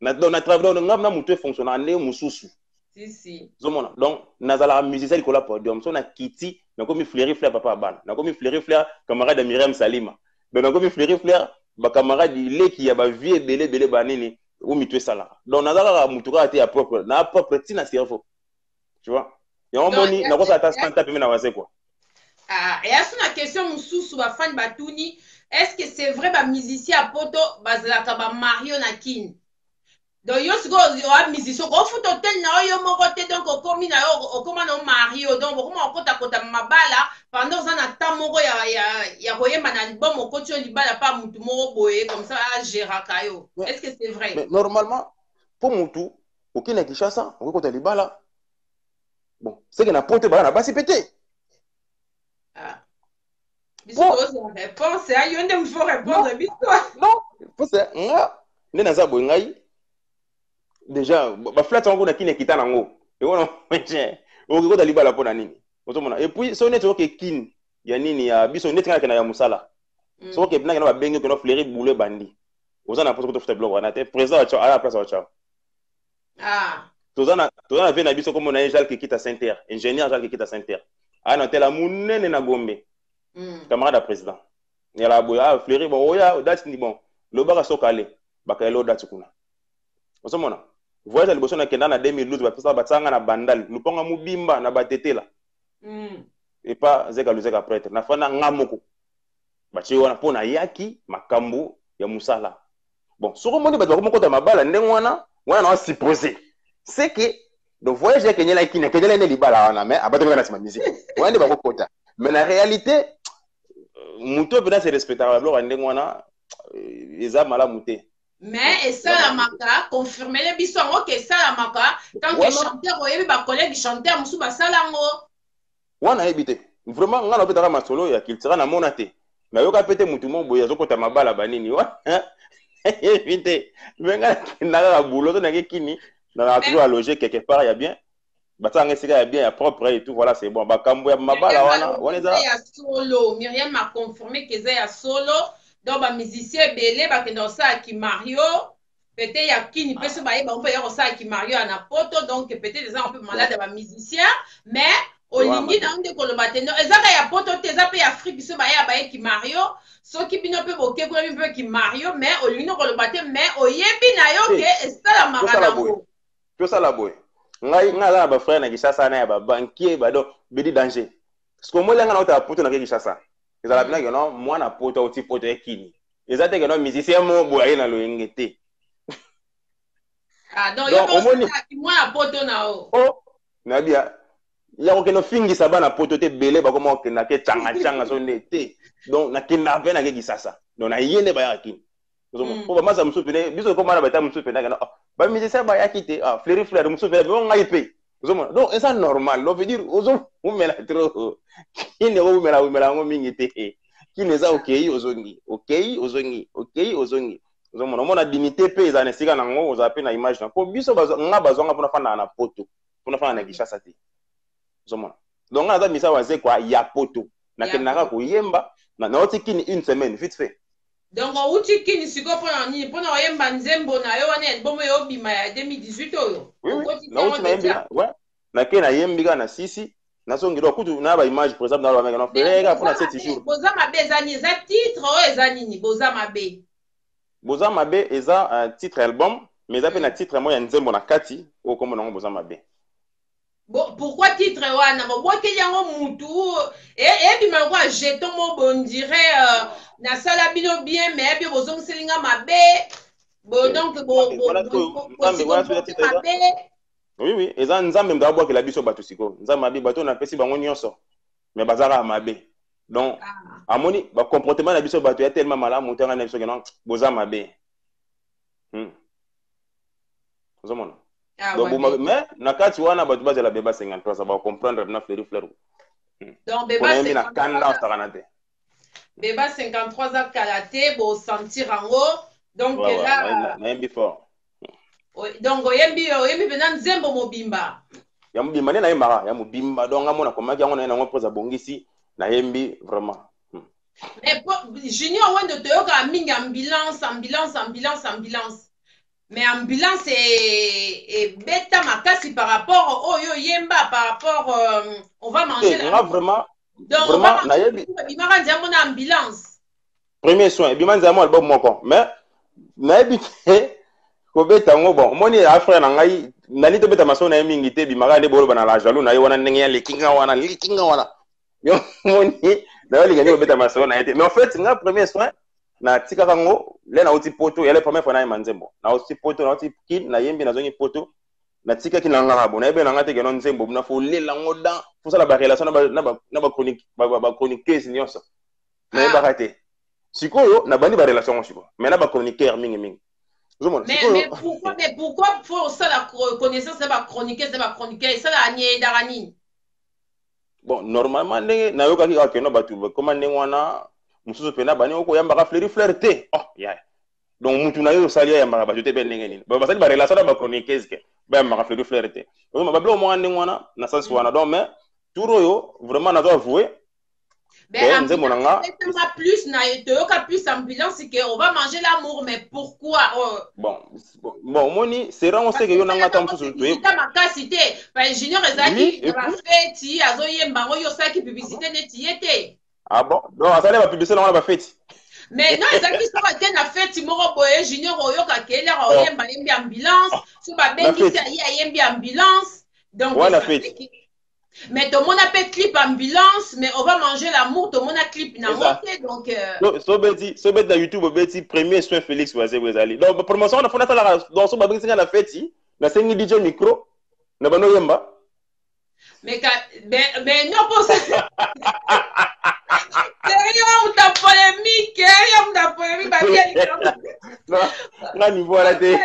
Speaker 3: na travailler na mutu fonctionner ne mususu
Speaker 2: si
Speaker 3: zoma donc na zala musicien ko la podium so na kiti na komi Fleury Flair papa ban na komi Fleury Flair camarade de Myriam Salima donc na komi Fleury Flair ba camarade leki ya ba vie belé ba nini ou mitwe sala donc nazaka mutuka ate ya propre na propre tina cerveau tu vois et on moni na ko sa ta stanta pe na wase quoi
Speaker 2: et à une question mususu ba fan batuni est-ce que c'est vrai ba musicien à poto bazala ka ba Mario na kin donc yo siko yo a musicien ko foto tel na yo moko te donc ko komi na yo o koma na Mario donc ko ma kota mabala pendant ça na ta moko ya koyemba na album o koti libala pa mutu moko boye comme ça a gérer kayo est-ce que c'est vrai
Speaker 3: mais normalement pour mutu okina Kinshasa on kota libala bon c'est que na poto ba na basi pété
Speaker 2: biso réponse a yo ndem faut répondre biso
Speaker 3: non parce que nga ne naza boy ngai déjà ba flat ngo na kine kita nango et on mention o kota libala pona nini otomona et puis so neto ke kin ya nini ya biso netinga kana ya musala so ke bina kana ba bengi ko Fleury boule bandi ozana poto ko futa blog wana te président à la place wa tozana ve na biso comme na Jacques qui quitte à Saint-Terre ingénieur Jacques qui quitte à Saint-Terre ana tela munene na Gombe camarade à président ya la boya Fleury bon oya date ni bon lo baka sokale baka elo date kuna otomona voyage à liboso na kenda na 2012 ba pesa batanga na bandal luponga mubimba na batetela et pas zeka prêtre na fana ngamoko bachi wana pona yaki makambo ya musala bon soko moni ba moko ta mabala ndengwana wana na supposé c'est que le voyage ya kenyela kina kenyela ne libala wana mais abato na sima musique wana ba kokota mais la réalité muto peut se respecter la blog ndengwana eza mala muté
Speaker 2: mais et ça la maka confirmer les bisongo que ça la maka tant que chanteur oyebi ba collègue chanteur musu ba salango
Speaker 3: wana ebité vraiment nga na petaka masolo ya kiltira na mona te na yoka pete mutu mo boya zokota mabala banini wa éviter mais nga na boulot na kini na toujours à loger quelque part ya bien batanga sika ya bien ya propre et tout voilà c'est bon bakambo ya mabala wana eza
Speaker 2: ya solo Myriam m'a confirmé que ça ya solo donc ba musicien belé ba kendo ça qui Mario Peut-être il y a qui ne peut se marier, on peut y avoir ça qui marie à Napoto, donc peut-être des gens un peu malades à musicien, mais au lingi dans des colobateno, et ça il y a poto, tes appels Afrique se marier à baye qui mario, ceux qui ne peuvent pas que qui mario, mais au lingi colobateno, mais au yebi na yo que est ça la maranamo.
Speaker 3: Tout ça la boy. Ngai ngala ba frère na Kishasa na ba banquier ba do bedi danger. Parce que moi lenga na ota poto na Kishasa. Ezala bina que non moi na poto oti poto ekini. Ezate que non musicien mo boye na lo ngete.
Speaker 2: Ah, donc, il y a qui moi à poto na o.
Speaker 3: Oh, Nabia. Il y a aucun fingi ça na poto te belé ba comment que na ke changa son été. Donc na kinna pe na ke Kisasa. Donc na yene ba yakini. Pour ba masa musupene, biso ko mana ba ta musupene na ba musicien ba yakite. Ah, fleury fleur musupene ba ngai pe. Donc c'est normal. On veut dire ozo ou mela trop. Qui ne ou mela ngo mingi te. Qui ne za okay ozongi. Okay ozongi. Okay ozongi. On a dignité pe za nesika na ngo oza pe na image na ko biso nga bazonga pona fana na poto pona fana na Kishasa te zomona donc nga za misa waze kwa ya poto na kenaka ko yemba na otikini une semaine vite fait
Speaker 2: donc otikini siko pona ni pona yemba nzembo na yo wana bomo yo bima ya 2018 oyo
Speaker 3: na uti na yemba ouais na ke na yembika na sisi na songiro kutu na ba image par exemple na ba meka na frère pona 7 jours
Speaker 2: boza mabe zani za titre o ezani ni boza mabe
Speaker 3: Boza Mabe eza un titre album, mais ça fait un titre moi nzembo na kati au comme non Boza Mabe.
Speaker 2: Bon, pourquoi titre wana bo ke yango mutu et bima kwa jeton mo bon dirait na sala bino bien mais bien bozong selinga mabe. Bon donc
Speaker 3: oui, eza nzambe mdabo ke la biso batu siko. Nzambe mabe bato na pesi bango nyonso. Mais bazara mabe. Donc, amoni, ba comportement na biso bato ya tellement malamu mutanga na biso que non Boza Mabe. Ozomona. Donc mais na kati wana bato bazela beba 53 ça va comprendre na fleury fleur.
Speaker 2: Donc beba
Speaker 3: 53
Speaker 2: beba 53 za karaté bo sentir ango donc là
Speaker 3: na yembi fort.
Speaker 2: Donc yembi bena nzembo mobimba.
Speaker 3: Ya mobimba na yemba ya mobimba donc amona komaki yango na ngo poza bongisi na yembi vraiment.
Speaker 2: Mais Junior wende toyoka mingi ambulance. Mais ambulance est bêta makasi par rapport au yo yemba par rapport on va manger
Speaker 3: là. Vraiment.
Speaker 2: Donc vraiment na yebi. Bimaka ndiamo na ambulance.
Speaker 3: Premier soin bimaka ndiamo album moko mais na yebi ko beta ngo bon moni afre na ngai nani to beta maso na yemi ngite bimaka ne bolo bana la jaloux na yo wana ndenge ya lekinga wana. Yo moni d'ailleurs les gagnants beta maso na été mais en fait nga premier soin na tika kango le na oti poto ya le première fois na manzembo na oti poto na oti kin na yembi na zongi poto na tika kin na ngala bona ebe na ngate ke non nzembo na fo le la ngoda fo sala ba relation na ba chronique ba chroniqueuse nyonso na ba raté sikoyo na bandi ba relation siko mais na ba chroniqueur mingi
Speaker 2: mais pourquoi faut ça la connaissance de ba chroniqueuse ça la anye darani.
Speaker 3: Bon, normalement, na yoka ki akeno batu comment wana mususu pena bani oko yamba fleury flirté. Oh, yeah. Donc mutu na yo salia yamba ba jote ben ngeni. Ba basali ba relation ba chroniqueuse ke. Ba yamba fleury flirté. Donc ba blo mo wana na sens wana donc mais turo yo vraiment na doit avouer.
Speaker 2: Ben plus na yoka plus ambulance que on va manger l'amour mais pourquoi
Speaker 3: bon moni c'est rare on sait que yo nanga tam susu to.
Speaker 2: Ita makasité. Ben Junior ezaki ba fête azo yemba yo saki publicité neti yete.
Speaker 3: Ah bon? Donc asale ba publicité na ba fête.
Speaker 2: Mais non ezaki so ba tena fête moko boye Junior oyoka kele ro yemba yembi ambulance so ba bengi sa yembi ambulance donc
Speaker 3: voilà fête.
Speaker 2: Mais tout le monde a fait clip ambulance, mais on va manger l'amour, tout le monde a clip na monté donc
Speaker 3: so beti na YouTube beti premier soin Félix Wazé Wezali. Donc promotion na fona sala donc so ba bengi na fête na sengi DJ micro na bano yemba.
Speaker 2: Mais non pas ça. Sérieux ta polémique, ba bien.
Speaker 3: Non, na niveau la té.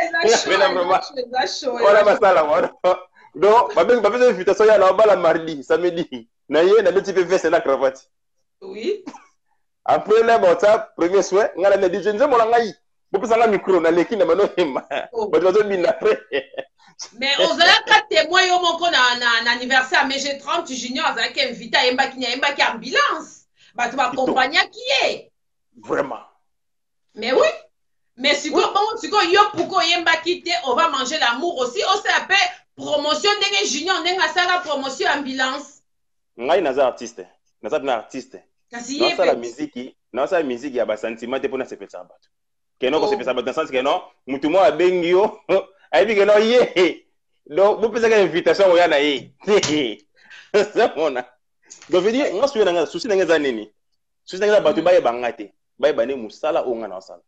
Speaker 3: Mais na vraiment. Voilà masala voilà. Donc, ma invitation ya na bala mardi, samedi. Na ye na beti veste na cravate.
Speaker 2: Oui.
Speaker 3: Après le WhatsApp, premier soin, ngala na DJ nzemo la ngai. Bopesa nga micro na leki na mano hema. Ba dozo bina après.
Speaker 2: Mais ozala ka témoin yo moko na anniversaire mais j'ai 30 Junior azaki invité yemba ki ambulance. Ba tu accompagner qui est.
Speaker 3: Vraiment.
Speaker 2: Mais oui. Mais si bon, yo pourquoi yemba quitter, on va manger l'amour aussi. On s'appelle promotion d'engue junior, n'engue sala promotion ambulance.
Speaker 3: Ngai naza artiste. Naza na artiste.
Speaker 2: Kasi
Speaker 3: non ça la musique, non ça la musique ya ba sentiment te pona se pesa bato. Keno ko se pesa bato dans sens que non, mutu mo abengi yo, ayibi que non ye. Donc vous pensez que invitation ya na ye. Ça mona. Donc veut dire nga suyo na nga souci na nga za nini. Souci na nga bato ba ye bangate. Ba ye bane musala o nga na sala.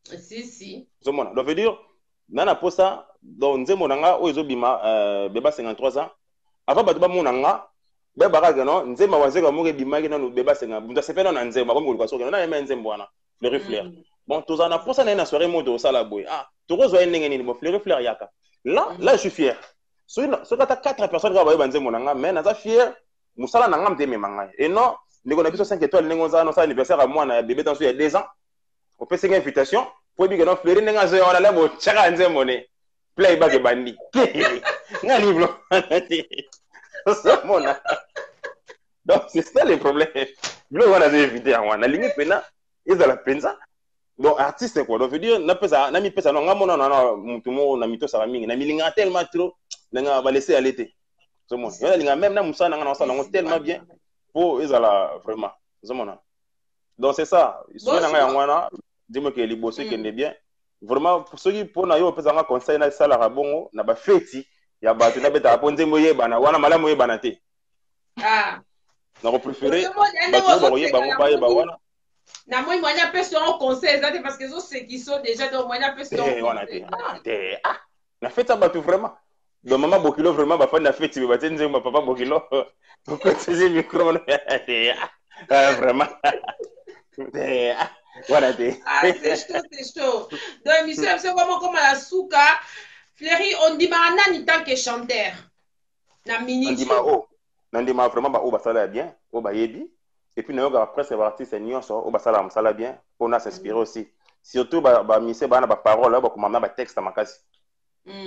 Speaker 2: Si.
Speaker 3: Zomona. Donc veut dire nana posa donc nzembo nanga o ezobima beba 53 ans. Avant bato ba monanga ba baka non nzemba wazeka mo ke bimaki nanu beba 50. Bunda sepena na nzemba comme ko kwaso na yema nzembo wana. Fleury Flair. Bon tozana posa na soirée moto sala boy. Ah, tokozo ndenge nini bo Fleury Flair yaka. Là je suis fier. Ce kata 4 personnes ka ba nzembo nanga mais naza fier musala nanga mteme manga. Et non, ndeko na biso 5 étoiles ndenge nza no sa anniversaire à moi na bébé dans il y a 2 ans. On peut signer invitation pour dire que non Fleury nanga zo on a bo chaka nzembo ne. Playback bandi. Nga livre. Ça mona. Donc c'est ça le problème. Là on a évité on a limite pena ils à la penza. Donc artiste quoi. Donc veut dire na pesa na mi pesa non ngamona na mutu mo na mito sala mingi na milinga tellement trop nga va laisser aller te. Ça mona. On a linga même na musa na sala tellement bien pour ils à la vraiment. Ça mona. Donc c'est ça. Soit na nga ngwana dis-moi que les boss qui est bien. Vraiment pour ceux qui pour na yo pesa nga conseil na sala rabongo na ba feti ya bato na beta ponze moye bana wana mala moye bana te.
Speaker 2: Ah.
Speaker 3: Na ko préférer bato ba moye ba wana.
Speaker 2: Na moi moyen personne en conseil ça parce que ceux qui sont déjà dans moyen personne.
Speaker 3: Wana te. Ah. Na feta bato vraiment. Donc maman Bokilo vraiment ba fa na feti ba tenze ma papa Bokilo. Pourquoi tu dis micro vraiment. Voilà te.
Speaker 2: Ah c'est chaud. Donc monsieur c'est comment la souka Fleury, on dit Nani tant que chanteur. Na minute.
Speaker 3: Nandima vraiment ba o basala bien, o ba yebi. Et puis nayo après c'est artiste nyonso o basala musala bien pour na s'inspirer aussi. Surtout ba mise ba na ba parole ba komama ba texte makasi.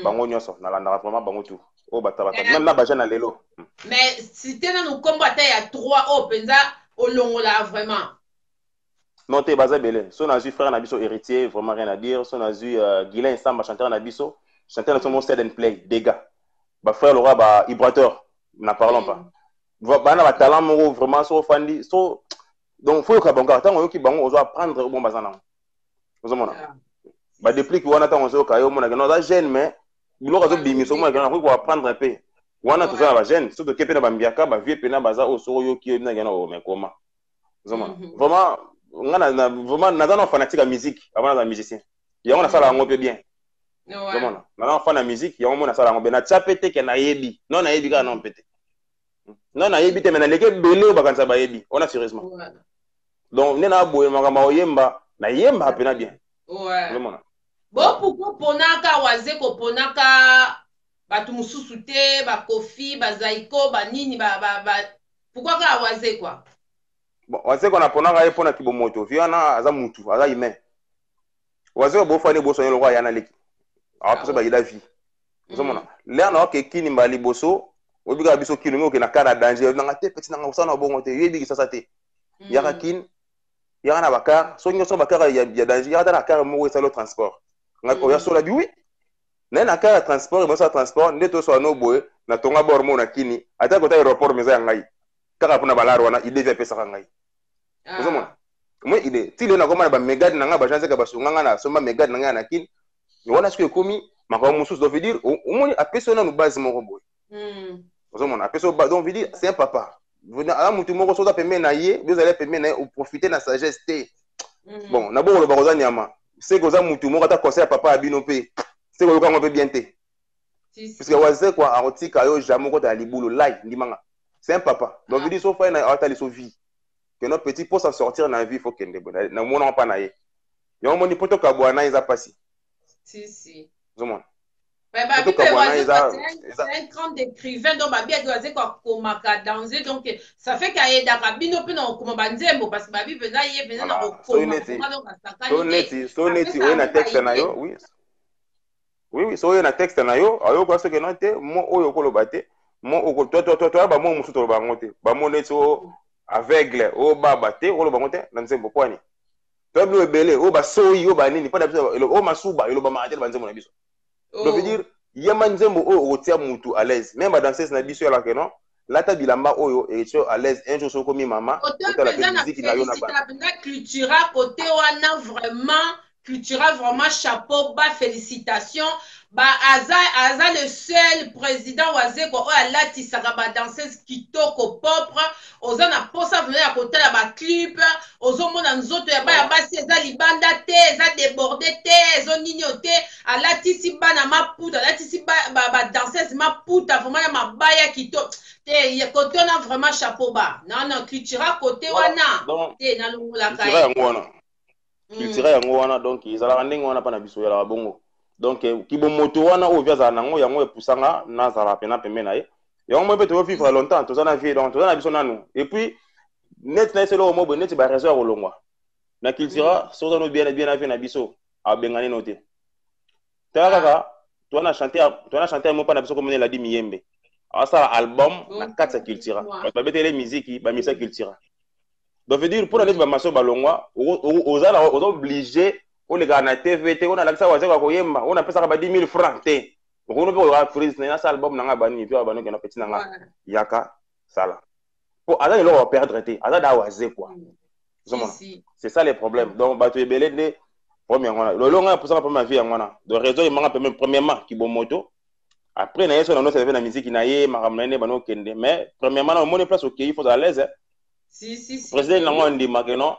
Speaker 3: Bango nyonso na landa vraiment bango tout. O bataba même na ba jeune lelo.
Speaker 2: Mais si tu nous combattre il y a 3 o penza au longola vraiment.
Speaker 3: Non te baza belé. So na ju frère na biso héritier, vraiment rien à dire. So na ju Guilain Samba chanteur na biso. Chanter dans son mot set and play, dégâts. Bah frère Laura, bah vibrateur, n'en parlons pas. Bah na talent mo vraiment so fandi, so donc faut que bango tant on qui bango on doit apprendre bon bazana. Vous avez bah depuis que on attend on se kayo mo na non jeune mais bilo ka zo bimi so mo na faut apprendre un peu. Wana tout ça la jeune, surtout que pena bambiaka ba vieux pena baza o so yo ki na gana o mais comment. Vous avez vraiment ngana vraiment na dans fanatique à musique avant la musicien. Il y a on a ça là on peut bien. Comment on fait la musique, il y a un moment ça on bena chapete que na yebi. Non na yebi ka non pété. Non na yebi te mais na leke belé ba kanza ba yebi. On a sérieusement. Donc nena boye makamba oyemba na yemba pena bien.
Speaker 2: Ouais. Bon pourquoi ponaka wazeko ponaka batu mususu te ba kofi ba zaiko ba nini ba pourquoi ka waze quoi?
Speaker 3: Bon wazeko na ponaka ye pona kibomoto. Viana aza mutu, aza humain. Wazeko bo fane bo sonyo lokwa yana leki. Alors pour ça il a vie. Vous avez là na ke kini mbali boso obika biso kini ngo ke na kana danger na ngate petit na ngosa na bongo te yebi ça te yaka kin yaka na bakar so nyoso bakar ya danger yaka na kar mo wesa le transport ngako ya so la bi oui na kar transport bo sa transport ndeto so no boy na tonga bor mo na kini ata ko ta aéroport meza ngai kaka puna balaro wana il devait pesa ngai. Vous avez moi il est tile na koma ba megad na nga ba chance ka ba sunga na so ma megad na nga na kini. On a ce que commis, ma musus doit dire, au moins, à personne nous base mon robot. On a personne, donc, veut dire, c'est un papa. Vous allez vous allez permettre profiter de la sagesse. Bon, d'abord, le baroza nyama. C'est que ça, moutou, ta conseil à papa à binopé. C'est que on peut bien te. Parce que vous quoi, à rotika, yo, jamais quand à liboulou, là, c'est un papa. Donc, veut dire, sauf qu'il y a une vie. Que notre petit pour s'en sortir dans la vie, il faut qu'il y ait des bonnes. Nous n'avons pas naïe. Il y a un monde qui a pas passé.
Speaker 2: Si.
Speaker 3: Zomon.
Speaker 2: C'est un grand écrivain donc babi adoise quoi komaka danger donc ça fait qu'il y a dabino pe na koma banzembo parce que babi pena ye pena na koma
Speaker 3: so neti on a texte na yo oui so on a texte na yo ayo kwa ce que non te mo oyo ko lo bate mo o to ba mo musu to ba ngote ba mo neti o aveugle o ba bate o lo ba ngote na nzembo kwani peuple ebele o ba soyi o ba nini pas d'habitude o masuba elo ba matel banze mona biso donc veut dire yema nzembo o otia mutu à l'aise même ba danseuse na biso la que non lata bilamba oyo et tu à l'aise un jour soko mi mama
Speaker 2: autant la musique na yo na ba cultura côté wana vraiment cultura vraiment chapeau bas félicitations ba aza le seul président wazeko o alati saka ba danseuse kitoko propre ozana posa venir à côté la ba clip ozomona nzoto ya ba basi eza libanda te eza débordé te ezo nini te alati si bana maputa alati si ba danseuse maputa vraiment ya mabaya kitoko te côté on a vraiment chapeau bas non cultura côté wana te na longola
Speaker 3: kai cultura yango wana donc izala ndenge wana pa na biso ya bongo donc kibomoto wana o via nango yango epusanga na zala pena pembe na ye yango mo peut vivre longtemps tozana vie donc tozana biso nanu et puis net na selo mo net ba raison ya kolongwa na cultura soza no bien na vie na biso a bengani noté tala kaka tu na chanter mo pa na biso comme la di miyembe asa album na kata cultura ba betele musique ba misa cultura donc veut dire pour aller ba maso balongwa ozala obligé on les gars na TVT on a l'accès à wazeka koyemba on a pesa ba 10 000 francs te on peut avoir prise na ça album na bani puis ba no na petit na yaka sala pour ala le perdre te ala da waze quoi c'est ça les problèmes donc ba tu ebele de premièrement le long pour ça pas ma vie ngwana de réseau il m'a premièrement qui bon moto après na yeso na no serve na musique na ye makamna ne bano kende mais premièrement na mon place OK il faut à l'aise si président na ngwa ndima que non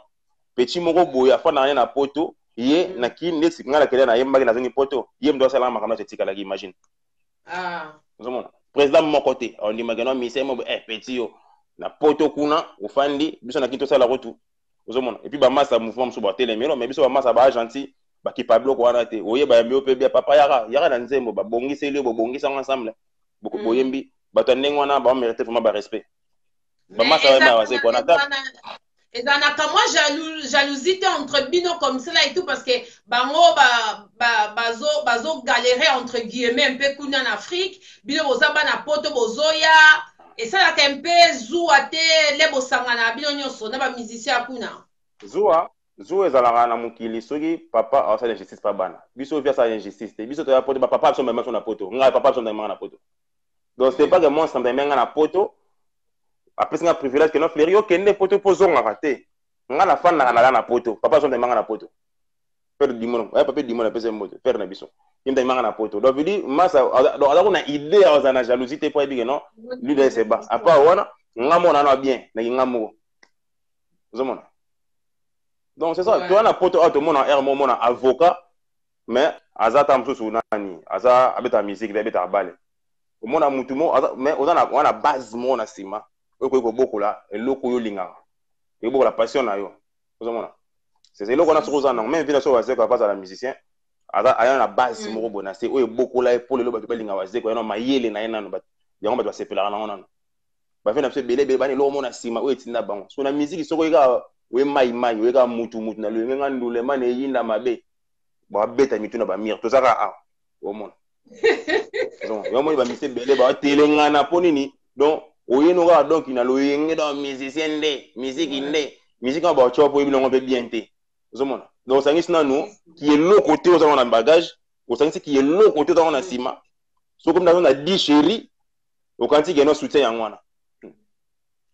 Speaker 3: petit moko boya fa na na poto ye na ki nesi ngala kele na yemba na zongi poto yem do sala makamna tetika la imagine nzomona président mon côté on dit magano mise mo petit yo na poto kuna ufandi biso na kinto sala rotu nzomona et puis ba massa mouvement mso ba tele melo mais biso ba massa ba gentil ba kipablo ko wana te oye ba mio pe bia papa yaka na nzembo ba bongisi le bo bongisa ensemble boko boyembi ba tandeng wana ba mériter vraiment ba respect ba massa ba wase ko na ta.
Speaker 2: Et dans la moi jalousie entre bino comme cela et tout parce que bango bazo galérer entre guillemets un peu kuna en Afrique bino bozaba na poto bozoya et ça la kempe zuwa te le bosanga na bino nyoso na ba musicien kuna
Speaker 3: zuwa ezalaka na mukili soki papa asa injustice pa bana biso via sa injustice te biso to ya poto ba papa so même na poto nga papa so na poto donc c'est pas que moi ça me menga na poto après c'est un privilège que non flerio kende poto pozonga raté nga na fan na poto papa son de manga na poto père dimon papa dimon na pese moto père na biso imda manga na poto donc veut masa donc ala kuna idée à na jalousie te pour dire non lui de c'est bas apa wana nga mona na bien na nga mo zomona donc c'est ça toi na poto auto mona er mo mona avocat mais azata msusu nani aza abeta musique abeta bale mona mutu mo mais ozana base mo na sima oko bokola eloko yo lingaka eko la passion na yo ozomona c'est eloko na sokoza na même vina so wazeko pas à la musicien aya na base moko bona c'est oyo bokola epole lo bato balinga wazeko yana mayele na yana no yango bato basepelaka na ona ba fena pse belebe bani lo mona sima oyo tinda bango so na musique soko eka we mai we ka mutu na lo ngenga ndule mane yinda mabe ba beta mituna ba mir to saka o mona donc yo mo ba mise bele ba telenga na ponini donc oyeno ga donc ina lo yenge dans musicien nde musique ba chopo ibi ngo be bien te ozomona donc ça ngisi nanu qui est l'autre côté aux na bagage au sens qui est l'autre côté dans na sima so comme dans na 10 chéri au kanti geno soutien ya ngwana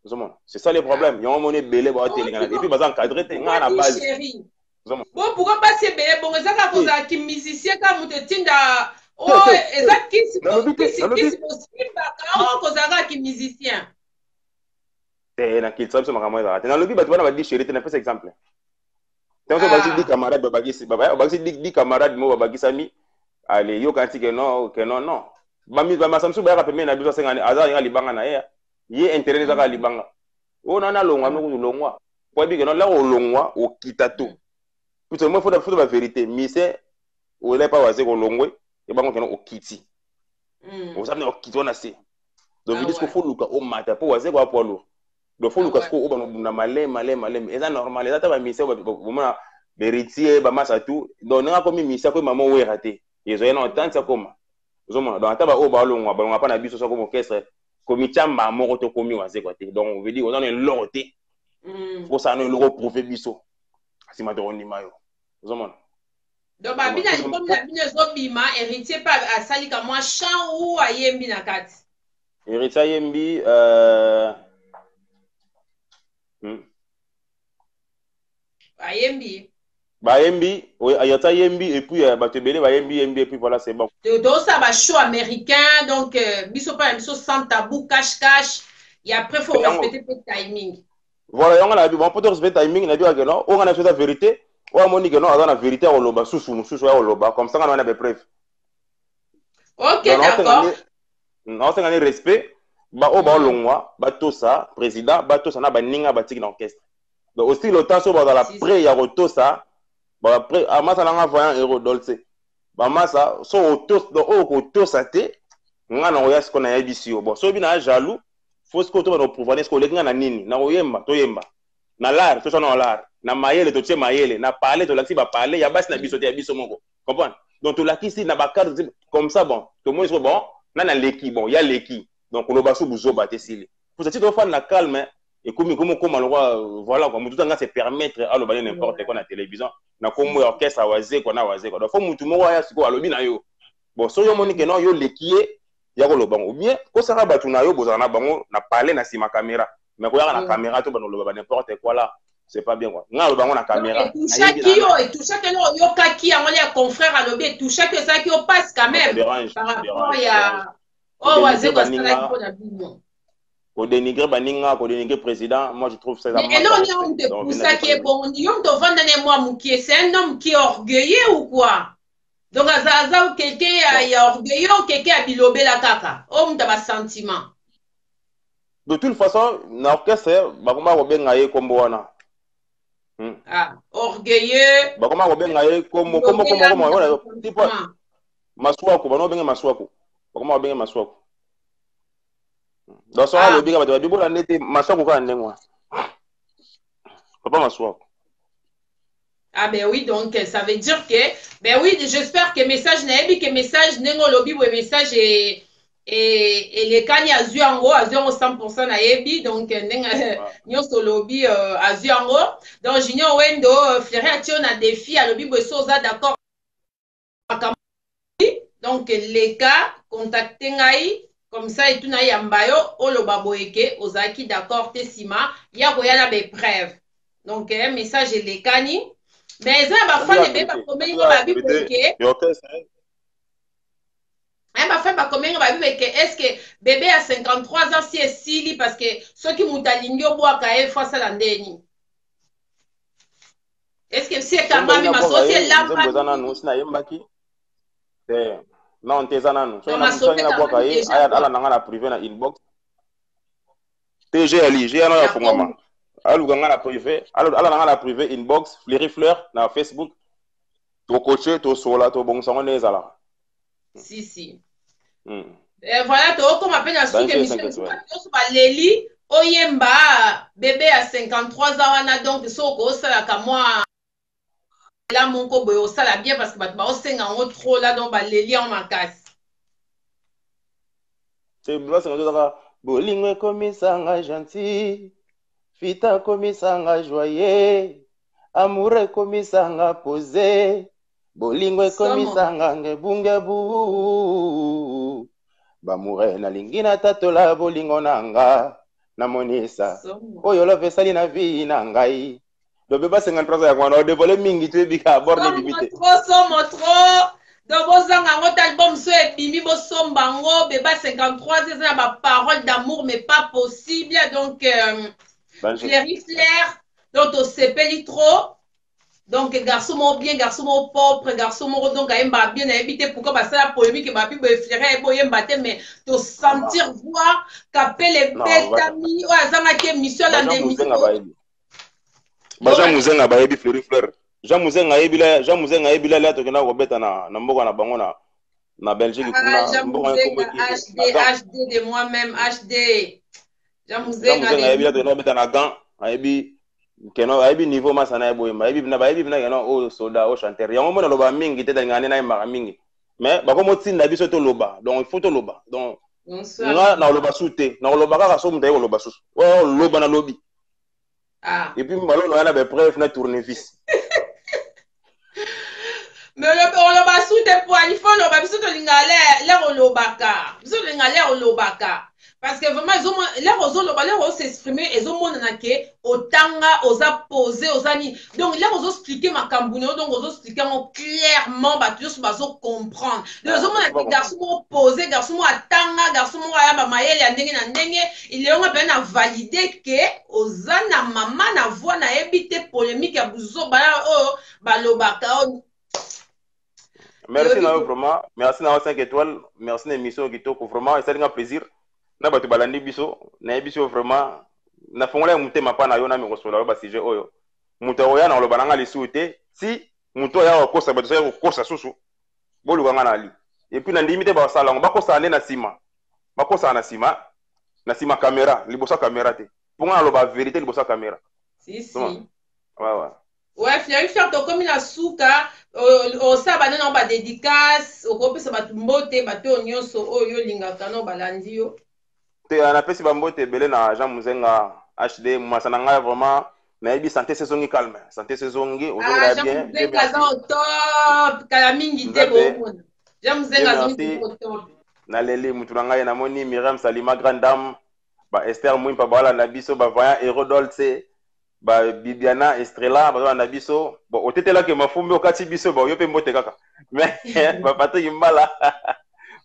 Speaker 3: ozomona c'est ça le problème yo mo ne belé ba telenga et puis bazan cadrer te ngana base
Speaker 2: bon pourquoi pas c'est belé bon ezaka ko za ki musicien ka mutetinda oh, exact c'est possible kozanga ki musicien
Speaker 3: na kitsa biso makambo ezaka na lobi bato bana ba di chéri te na pesa exemple tanto ba di camarade ba bagisi ba di camarade mo ba bagisami allez yo kanti que non ba masamsu ba ka peme na biso 50 aza nga libanga na ye intérêt za ka libanga o na longwa no longwa po bi que non la o longwa o kitato plutôt moi faut la vérité mise o le pa waze ko longwe et bango kenon okiti ozamne okiti wana se donc il dit qu'il faut luka o mata po waze ko apolo donc faut luka ko o bano na malem eza normal eza ta ba mise bo mona héritier ba masa tout donc nga komi mise ko maman o raté ils ont une tante comme ozomona donc ata ba o ba longwa ba pa na biso so ko orchestre komi chamba moko to komi waze ko te donc on veut dire on est loté pour ça no le prouver biso nsima tokondima yo ozomona.
Speaker 2: Donc babina libomi na bino ezobima héritier pa asali ka mwa chant ou ayembi na kati.
Speaker 3: Héritier ayembi
Speaker 2: ayembi.
Speaker 3: Bayembi, oui, ayata yembi et puis batebele bayembi yembi et puis voilà c'est bon.
Speaker 2: Donc ça va show américain donc biso pas biso sans tabou cache et après faut respecter le timing.
Speaker 3: Voilà, on a dit bon pour respecter le timing, on a dit que non, on a fait la vérité, on a dit que non, on a la vérité au loba sous au loba comme ça on a des preuves.
Speaker 2: OK, d'accord.
Speaker 3: Non, c'est un respect. Ba o ba longwa, ba tosa président, ba tosa na ba ninga ba tiki d'orchestre. Donc aussi le temps sur dans la pré ya tosa. Après, amasa nanga voyant héros dolce. Bamasa so autos do autos ate ngana oya ce qu'on a dit bon so bina jaloux faut ce que to ba pouvoir est-ce que le ngana nini na oyemba to yemba na lar to na lar na mayele to tie mayele na parler to laxi ba parler ya basi na biso te ya biso moko comprendre donc to laxi na ba carte comme ça bon to moi bon na leki bon ya leki donc lo basu buzo baté sili pour ça to faire na calme et comme voilà comme tout ça se permettre à le n'importe quoi na télévision na comme orchestre waze quoi na waze quoi donc faut mutu moko ya siko alobi na yo bon so yo moni que non yo lekie ya ko lobango ou bien ko sara batu na yo bozana na bango na parler na sima caméra mais ko ya na caméra to bano loba n'importe quoi là c'est pas bien quoi nga lobango na caméra
Speaker 2: et tout chaque yo kaki en les confrères alobi tout chaque ça qui passe quand même par rapport ya oh waze quoi ça là pour la bino.
Speaker 3: Au dénigrer Baninga, au dénigrer président, moi je trouve ça.
Speaker 2: Mais non, pour ça qui est bon, c'est un homme qui est orgueilleux ou quoi? Donc, Azaza ou quelqu'un est orgueilleux ou quelqu'un a bilobé la caca. Homme t'as pas sentiment.
Speaker 3: De toute façon, l'orchestre, Bakoma Robengaye comme Boana.
Speaker 2: Ah, orgueilleux.
Speaker 3: Bakoma Robengaye comme Maswako, Bano Benga Maswako. Bakoma Benga Maswako. Dans ce cas, le biga va dire la nette Maswako quand ndengwa. Papa Maswako.
Speaker 2: Ah ben oui, donc ça veut dire que ben oui, j'espère que message naebi que message nengo lobby ou message et les kani azu ango azu 100% naebi donc nenga nyoso lobby azu ango donc junior wendo fleury atio na défi à lobby bosoza d'accord donc les cas contacter ngai comme ça et tout na yambayo oloba boyeke ozaki d'accord tesima ya koyala be preuve donc message les kani mais ça va faire des bébés comme il va vivre que va faire comme il va vivre que est-ce que bébé à 53 ans si est sili parce que ceux qui mutalingo bois quand fois ça l'andeni est-ce que c'est quand même ma société là
Speaker 3: non tezana no so na mutanga boka ye aya ala nanga na privé na inbox TG ali j'ai na fongama aluka nga na privé ala nanga na privé inbox Fleury Fleur na Facebook to coacher to sola to bon sango nezala
Speaker 2: si et voilà to comme appelle la suite émission to ba leli oyemba bébé à 53 ans wana donc soko sala ka moi là mon ko boyo sala bien parce que ba o senga ngo trop là donc ba leli en macasse
Speaker 3: c'est blanc c'est ça bolingo komisanga gentil fita komisanga joyeux amour komisanga posé bolingo komisanga ngebungebu bamure na lingina tatola bolingo nanga na monisa oyo love sali na vie na ngai do beba 53 ya kwana dévoiler mingi tu bika borne bibite
Speaker 2: trop donc bozanga ngo album so ebimi bosomba ngo beba 53 c'est ba parole d'amour mais pas possible donc Fleury Fleur donc au sepeli trop donc garçon mo bien garçon mo propre garçon mo donc aimba bien éviter pourquoi parce que la polémique m'a pu Fleury boye mbaté mais to sentir voir qu'appelle les betami ou azanga ke mission la démission
Speaker 3: Jean Mouzenga ba yebi Fleury Fleur Jean Mouzenga yebila la to kena ko beta na mboka na bango na Belgique kuna
Speaker 2: mboka HD de moi-même HD Jean Mouzenga
Speaker 3: yebila to na beta na gant ayebi keno ayebi niveau masana yeboye ayebi na keno o soda o chanteur yango mona loba mingi te ngane na yamba mingi mais ba ko motinda biso to loba donc il faut to loba donc na loba soute na loba kaka so mutaye ko loba susu o loba na lobi. Ah. Et puis, malon, on a des preuves, on a tournevis.
Speaker 2: Mais on le bas sous des poids, il faut le bas sous de l'air au lobaka. Sous de l'air au lobaka. Parce que vraiment, ils ont l'air aux autres, l'air aux s'exprimer, ils ont mon naké, au tanga, aux apposés, aux amis. Donc, l'air aux expliquer ma cambouno, donc aux expliquer clairement, bah, tous vas comprendre. Les hommes, garçon posé, garçon à tanga, garçon à mamayel, à nenge na nenge, il est on a bien à valider que, aux ana maman, na voix, na évité polémique, à bouzo, bah, lobaka,
Speaker 3: merci Nao vraiment, merci Nao 5 étoiles, merci l'émission qui toque vraiment, c'est un plaisir. Na batu balandi biso, na biso vraiment, na fongola mute mapa na yo na mi kosola ba sujet oyo. Muto oya na loba nanga lisute, si muto ya okosa batu ya okosa susu, bolu kanga na ali. Et puis na limite ba sala ngo bakosa ande na sima. Bakosa na sima caméra, libosa caméra te. Ponga loba vérité libosa caméra.
Speaker 2: Si.
Speaker 3: Ouais.
Speaker 2: Ouais, Fleury Fleur, comme il a souka, au sabana non ba dédicace, au kopé ça ba tumbote, ba to nyonso oyo lingaka no balandi yo.
Speaker 3: Te ana pesi bambote belé na Jean Muzenga HD masananga vraiment na yebi santé saisongi calme, santé saisongi ozonga bien.
Speaker 2: Jean Muzenga au top, kala mingi te bo. Jean Muzenga au top.
Speaker 3: Na leli mutunanga na moni Myriam Salima grande dame, ba Esther Mwimpa bala na biso ba voyant Hérodolce. Ba Bibiana Estrella ba na biso bon otetela ke mafumbi okati biso ba yo pe mbote kaka mais ba Patrick Mbala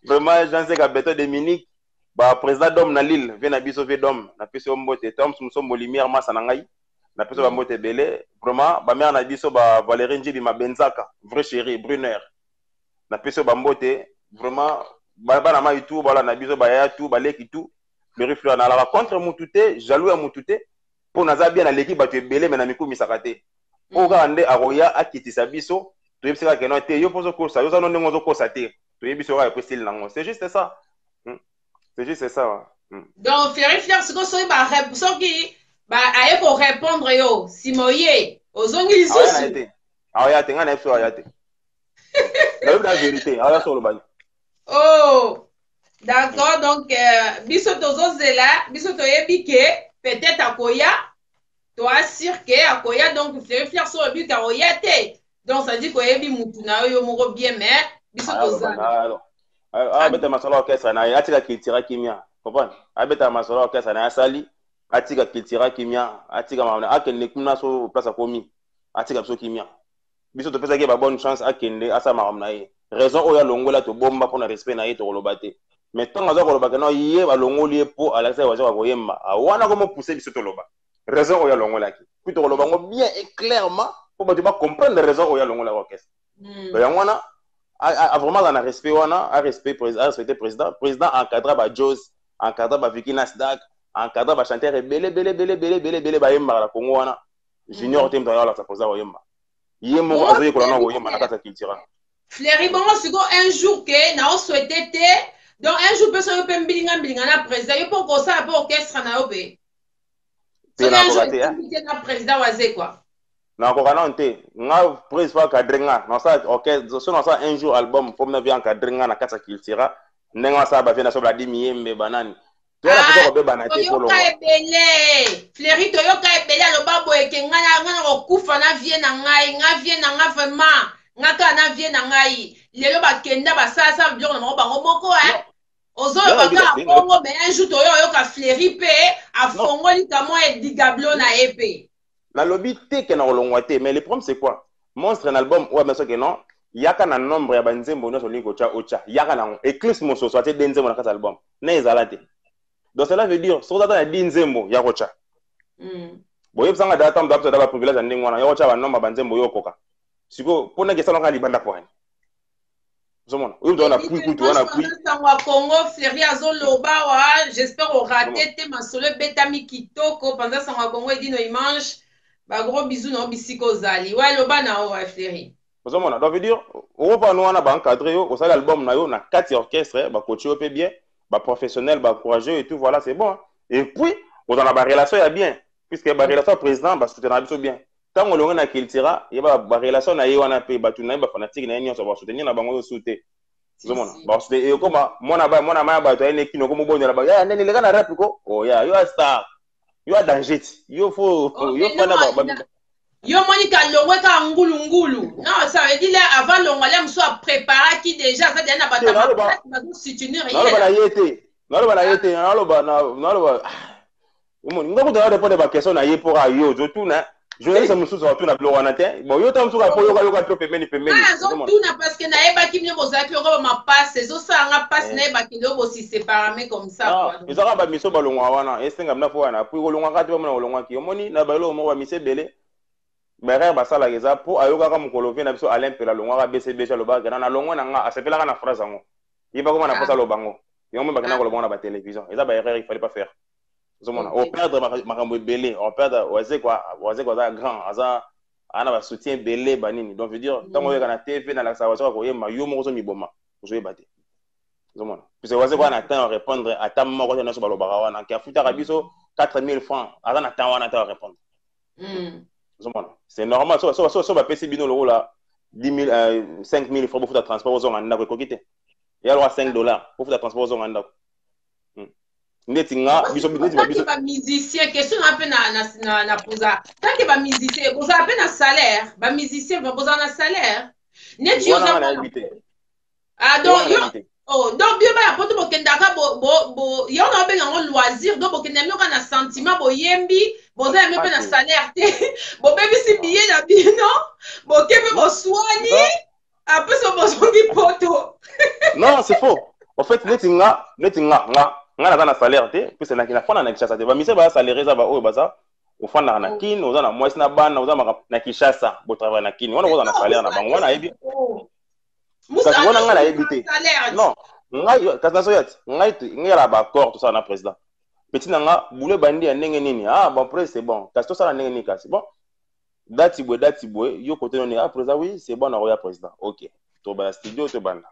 Speaker 3: vraiment Jean-Zé Beto Dominique ba président d'homme na Lille vient na biso ve d'homme na biso mbote Tom Sumso Molimière masa na ngai na biso ba mbote belé vraiment ba mère na biso ba Valérie Njibi Mabenzaka vrai chéri Brunner na biso ba mbote vraiment ba na mai tout bala na biso ba ya tout ba leki tout le refleur na la contre mutute jaloux à mutute pour naza bien na l'équipe tu belé mais na miku misakate oka ande aroya akitisa biso to yebisaka ke no te yo pozo ko sa yo za no ndenge zo ko sa te to yebiso ka epesili nango c'est juste ça c'est juste ça
Speaker 2: donc Fleury Fleur ce que so ba so ki ba aye ko répondre yo simoye ozongi lisusu
Speaker 3: aya te ngana episo aya te la vérité aya sur le bani
Speaker 2: oh d'accord donc biso tozo zela biso to yebike peut-être akoya toi sûr que akoya donc Fleury Fleur so bi ka oya te donc ça dit ko yebi mutu na yo moko bien mais biso tozala
Speaker 3: beta masolo orchestre na atika kiltira kimia comprendre abeta masolo orchestre na sali atika kiltira kimia atika mamna akende kuna so place akomi atika biso kimia biso to pesa ke ba bonne chance akende asa mamna ye raison oya longola to bomba pour na respect na ye to koloba te mais tant que koloba ke no ye ba longoli po alaxa wa ko yemba awana ko mo pousser biso to loba raison oya longola ki puis to koloba ngo bien et clairement pour ba tu ba comprendre raison oya longola orchestre donc wana a vraiment dans le respect wana a respecter président encadra ba Jos encadra ba Vicky Nasdaq encadra ba chanteur belé ba yemba la Congo wana junior tem dans la sa posa yemba yemo ko azoye ko na ko yemba na kata kiltira
Speaker 2: Fleury bongo siko un jour que na o souhaité te donc un jour personne yo pe mbilinga na président yo po ko sa po orchestre na yo pe so un jour na président waze quoi
Speaker 3: na ko kana onte nga prise fa cadrenga na sa orchestre so na sa un jour album pour na vient cadrenga na kata kiltira nenga sa ba vient na so la dimiyembe banani to la pesa ko be banati ko lo
Speaker 2: Fleury to yo ka ebele lo babo ekengana ngana ko kufa na vie na ngai vraiment ngaka na vie na ngai lelo bakenda basasa biloko na bango moko ozoyo baka bongo mais un jour to yo ka Fleury pe afongoli kamo e digablo na épée
Speaker 3: la lobby te ke na olongwa te mais le problème c'est quoi monstre un album ouais mais ça que non yaka na nombre ya banzembo no so lingo cha ocha yaka na eclipse mo so te denzembo na kata album na ezalate donc cela veut dire so data na dinzembo ya kocha boye psanga data mdo apsa privilège ya ndingwana ya kocha ba nombre banzembo yo koka siko pona ke salonga libanda poani zomona uyo ndo na puis kutu wana puis
Speaker 2: sangwa Congo Fleury azoloba wa j'espère au raté te masolo betami kitoko pendant sangwa Congo edino dimanche ba gros bisous na bisiko zali wa loba na o Fleury
Speaker 3: zomona donc veut dire o pa no wana ba encadrer yo o sala album na yo na 4 orchestre ba coach yo pe bien ba professionnel ba courageux et tout voilà c'est bon et puis on a ba relation ya bien puisque ba relation président ba soutenir biso bien tant on longa na kiltira yeba ba relation na ye wana pe batu na ba fanatique na nyonso ba soutenir na bango souté zomona ba souté e koma mona ma ba to ene kino ko mo bonyo na ba ya nene le kana rap ko oh ya yo star yo danger yo fo yo fana ba
Speaker 2: Yo monika longwe ka ngulu. Non, ça veut dire là avant l'ongolais soit préparé qui déjà ça déjà n'a pas ta place va nous soutenir rien.
Speaker 3: Non, ba yete, ngo ko répondre ba question na ye pour ayo zo tuna. Journaliste mususu wa tuna bloga na te. Bon yo tam suka po yoka to pemeni.
Speaker 2: Ah, zo tuna parce que na yeba ki mne boza ki yoka ma passe, zo sa nga passe na yeba ki lo bo si séparément comme ça quoi.
Speaker 3: Ils aura ba miso balongwa wana, esenga mna fo wana, puis kolongwa ka te ba mna kolongwa ki. Omoni na ba lo mo ba mise belé. Merère basala geza po ayoka ka mukolo na biso Alain Pela longwa ka BCB cha loba gana na longwa na nga asepela ka na phrase ngo. Yiba ko na posa lo bango. Yo mo ba kana ko lo na ba télévision. Eza ba erreur il fallait pas faire. On perd makambo belé, on perd oise quoi za grand, aza ana ba soutien belé banini. Donc je veux dire tant on est na TV na la sawa ko yema yo mo zo mi boma. Zo yebate. Zomona. Puis oise quoi na temps répondre à ta moko na so ba lo barawa na ki afuta rabiso 4000 francs. Aza na temps wana ta répondre. C'est normal. So ba pesi bino loro là 5000 francs pour faire transport aux nganda ko kokite. Il y a $5 pour faire transport aux nganda.
Speaker 2: Netinga biso ba musicien question un peu na posa. Tant que ba musicien, posa un peu na salaire, ba musicien ba posa na salaire. Net yo za. Ah donc yo donc bien ba poto bo kendaka bo yo na benga ngo loisir donc bo kendami ka na sentiment bo yembi bo za même na salaire te bo bebi si billet na bino bo kebe bo soigni après so bo songi poto.
Speaker 3: Non, c'est faux. En fait netinga nga na salaire te puis c'est na kina fana na Kinshasa te ba mise ba salaire za ba o baza o fana na kin oza na mois na bana oza na Kinshasa bo travail na kin wana oza na salaire na bango wana yebi parce que wana nga na yebi te non nga kasa so yat nga la ba accord tout ça na président petit na nga boule bandi ya ndenge nini ah bon après c'est bon kasi to ça na ndenge nini kasi bon dati boy yo côté non ah président oui c'est bon na roya président OK to ba studio to banda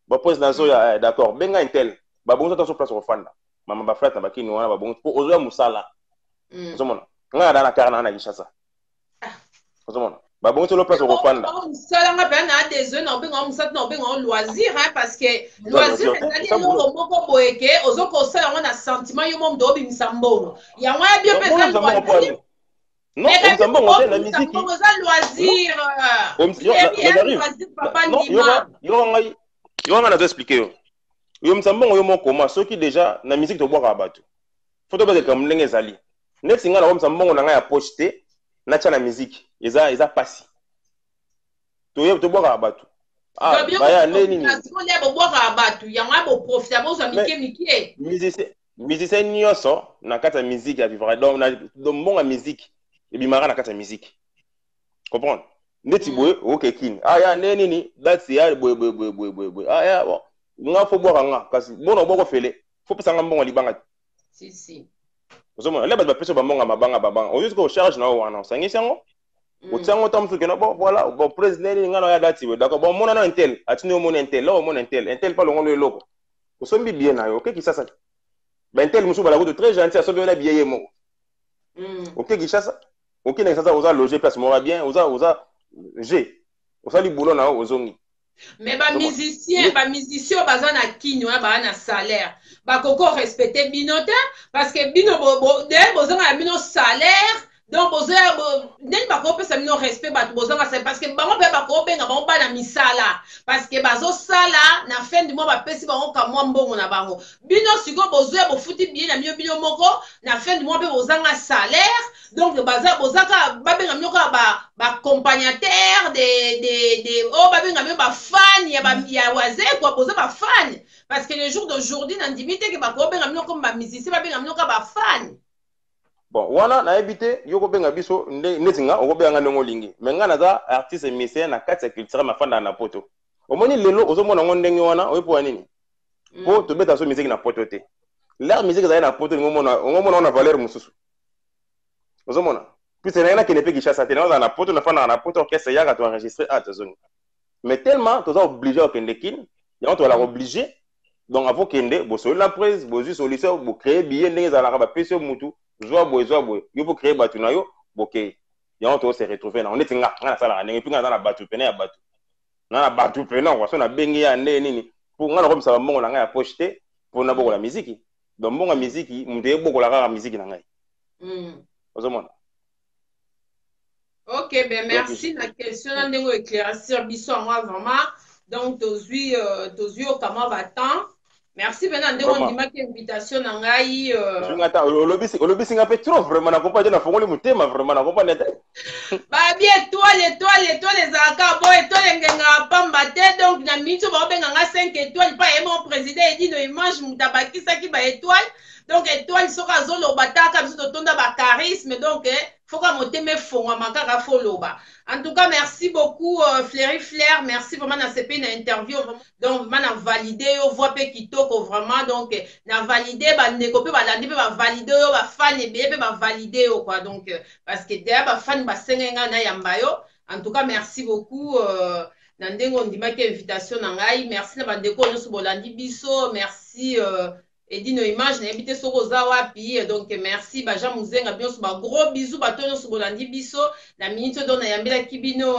Speaker 3: bon président so ya d'accord benga intel ba bongo ta so place au fanda mama ba frère na bakini wana ba bongo po ozo ya musala ozomona nga na karna na Kinshasa ozomona ba bongo to place au fanda
Speaker 2: musala nga ba na des zones on benga musala na benga loisir hein parce que loisir c'est le moko boyeke ozo ko sala nga na sentiment yo mom do bi misambongo ya nga bien pesa loisir
Speaker 3: non misambongo c'est la musique
Speaker 2: loisir
Speaker 3: yo nga na expliquer yo msambongo yo moko ma soki déjà na musique to boka bato faut to ba comme ndenge ezali net singa na msambongo na nga ya poste na cha na musique eza pasi to yo to boka bato
Speaker 2: ah ba ya nini ni bo boka bato ya nga bo profiter bo za mike
Speaker 3: musicien nyoso na kata musique ya vivre donc na mbonga musique et bimara na kata musique comprendre neti boye OK kin ah ya nini ni that's ya boy ah ya bon nga fo boka nga kasi bono boko fele fo pesa nga mbongo libanga
Speaker 2: si
Speaker 3: ozomona leba ba pesa ba mbonga mabanga babanga o yusko charge na wana sangi sango o tsango tam suke na bon voilà bon président nga na ya dati we d'accord bon mona na intel atini o mona intel là o mona intel pas longo le loko o sombi bien na yo OK ki sasa ba intel musu bala ko très gentil so bien bien yemo OK ki sasa OK na sasa oza loger place mora bien oza G osali boulot na ozongi.
Speaker 2: Mais ba musicien baza na kini wana ba na salaire ba koko respecter binote parce que bino de bozanga bino salaire donc ndeni ba ko pesa bino respect ba bozanga c'est parce que bango pe ba ko benga bango ba na misala parce que bazo sala na fin du mois ba pesi bango ka mwa mbongo na bango bino siko bozoya bo futi bien na bino moko na fin du mois pe bozanga salaire donc bozaka ba benga bino ka ba accompagnateur de ba benga bino ba fan ya waze quoi boza ba fan parce que les jours d'aujourd'hui na ndimite ke ba ko benga bino comme ba musicien ba benga bino ka ba fan.
Speaker 3: Bon, wana na ebité yoko benga biso netinga okobenga ndongo lingi. Mais nga naza artiste musicien na kati ya culture mafanda na poto. Omoni lelo ozomona ngo ndenge wana oyepo nini? Po to beta so musique na poto te. L'air musique za na poto ngomona na valeur mususu. Ozomona. Puis c'est na kenepe Kinshasa te na poto na fanda na poto orchestre yaka to enregistrer à tazoni. Mais tellement to za obligé au kendekin, ya to la obligé. Donc avant kende bo so la prise, bo ju solution, bo créer billet ndenge za la ba pesio mutu. Zoa boy yo pour créer batu na yo boké ya on to se retrouver na on est nga na sala ndenge puis nga na batu pene ya batu na batu pene on so na bengi ya nde nini pour nga na komisa ba mbongo na nga ya pocheté pour na boko la musique donc mbongo musique mute boko la musique na ngai ozomona
Speaker 2: OK Ok, ben merci. La question de éclaircir biso moi vraiment. Donc tozui au kama battant. Merci ben on dit ma invitation ngai
Speaker 3: Attends, le bissing a fait trop vraiment na compagnie na fongoli mutema vraiment na compagnie.
Speaker 2: Ba bien étoile les aka bo étoile ngenga pamba te donc na minto ba benga 5 étoiles pas et mon président dit no image mutabaki saki ba étoile. Donc, étoile, soka zolo bataka, biso tonda ba charisme, donc, faut qu'on monte mes fonds, makaka foloba. En tout cas, merci beaucoup, Fleury Flair, merci vraiment na CP une interview, donc, vraiment, na validé, yo, voix pe kitoko, vraiment, donc, na validé, ba nekope, ba landi, ba validé, yo, ba fan, et ba validé, yo, quoi, donc, parce que derrière, ba fan, ba sengenga na yambayo. En tout cas, merci beaucoup, Nandengo, on dit ma invitation, nangai, merci, na ba ndeko, nyonso bolandi biso, merci, et dit nos images, n'habitez sur Rosawapi, donc merci, Baja Mouzenga, bien sûr, gros bisous, batono sur Bolandi Bisso, la minute donne à Yambela Kibino,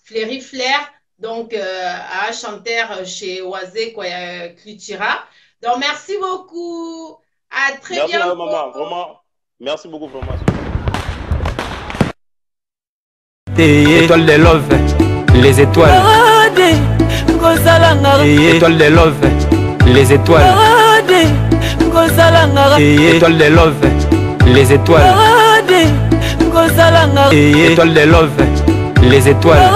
Speaker 2: Fleury Flair, donc à chanteur chez Oazé, quoi, Clitira. Donc merci beaucoup, à très bientôt.
Speaker 3: Merci maman, vraiment, merci beaucoup, vraiment.
Speaker 1: Étoile de love, les étoiles. Étoile de love, les étoiles. Étoile de love, les étoiles. Étoile de love, les étoiles.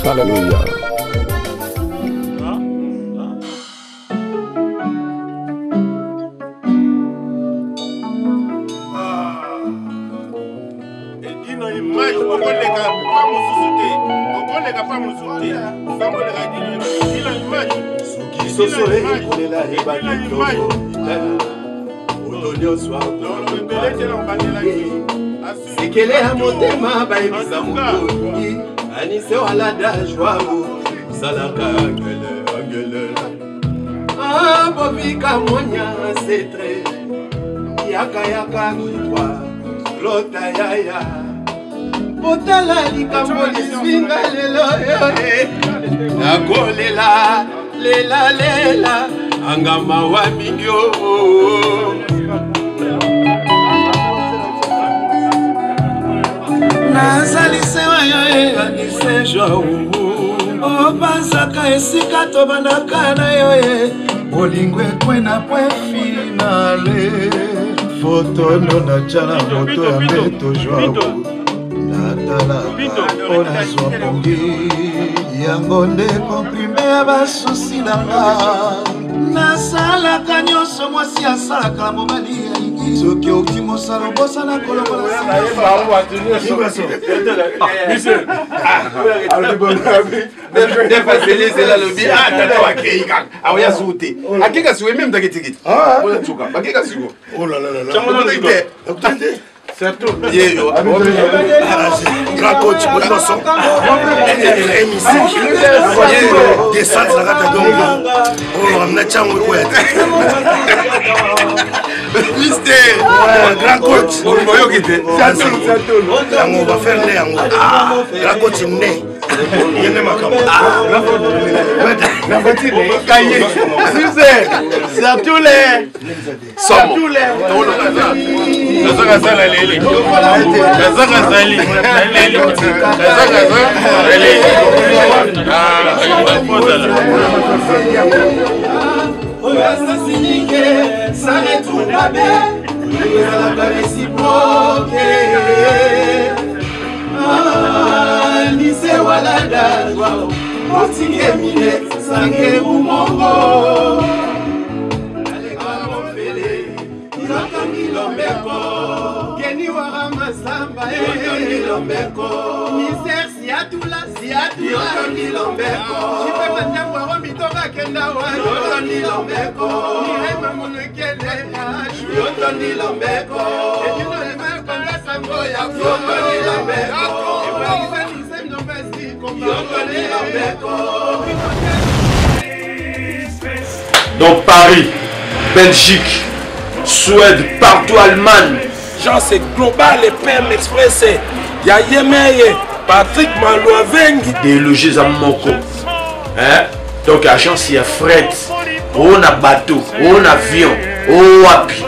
Speaker 4: Hallelujah.
Speaker 5: Sikele ya motema bayebisa mokongi anise walada joao salaka angele bobika monya setre yaka toi lota yaya botala likambo liswinga lelo nakolela lela angama wa mingyo nazalisewa yo anise joao obanzaka esika tobandaka na yo bolingo ekwena pwe finale fotono na tshana moto ya mbeto joao natalaka mpo nazwa pongi yango nde komprime ya basusi nanga nasalaka nyonso mwasi asalaka mobali yalingi soki oki mosala obosana kolokola defazelezela lobi tata wakei kaka aoya suku te akeka siku ememe taketikiti olatsuka bakeka siku
Speaker 4: Grand coach, Bonoso, descente la gata donc, oh, on a tchango quoi.
Speaker 5: Mister,
Speaker 4: grand coach, on va faire les angles. Grand coach né. Il n'est pas comme
Speaker 5: la voiture est caillée. C'est à tous les. C'est à tous les. Lise walada joao Motinge mine sange umongo Alega mofele Yotongi lombeko Geni warama samba Yotongi lombeko Miser siatula Yotongi lombeko Jipe mandambo waro mitonga kenda wa Yotongi lombeko Nirema monekele Yotongi lombeko Ejuno lema kanda sambo ya Yotongi lombeko
Speaker 6: Donc Paris, Belgique, Suède, partout Allemagne.
Speaker 7: Genre c'est global et PM Express. Il y a Yemeye, Patrick Malouavengi.
Speaker 6: Des logis à Moko. hein? Donc agence ya fret on a bateau on a avion on wapi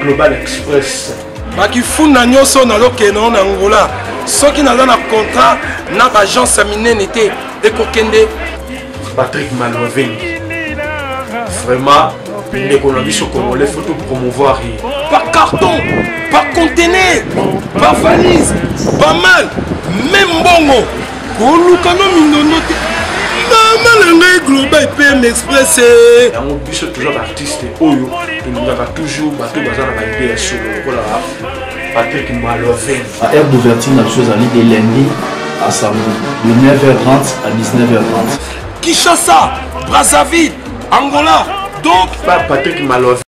Speaker 6: Global Express
Speaker 7: bakifunda nyonso nalokeno na Angola soki naza na contrat na agence minene te ekokende
Speaker 6: Patrick Malvin vraiment ndeko na biso congolais faut tout promouvoir
Speaker 7: par carton par conteneur par valise pas mal même bongo kolukano mindondo te Maman Global PM Express.
Speaker 6: On peut toujours artiste Oyo. Il nous a toujours battu bazar à l'idée sur le Patrick Malvin.
Speaker 8: À heure d'ouverture, la chose à de lundi à samedi, de 9h30 à 19h30.
Speaker 7: Kinshasa, Brazzaville, Angola. Donc,
Speaker 6: pas Patrick Malvin.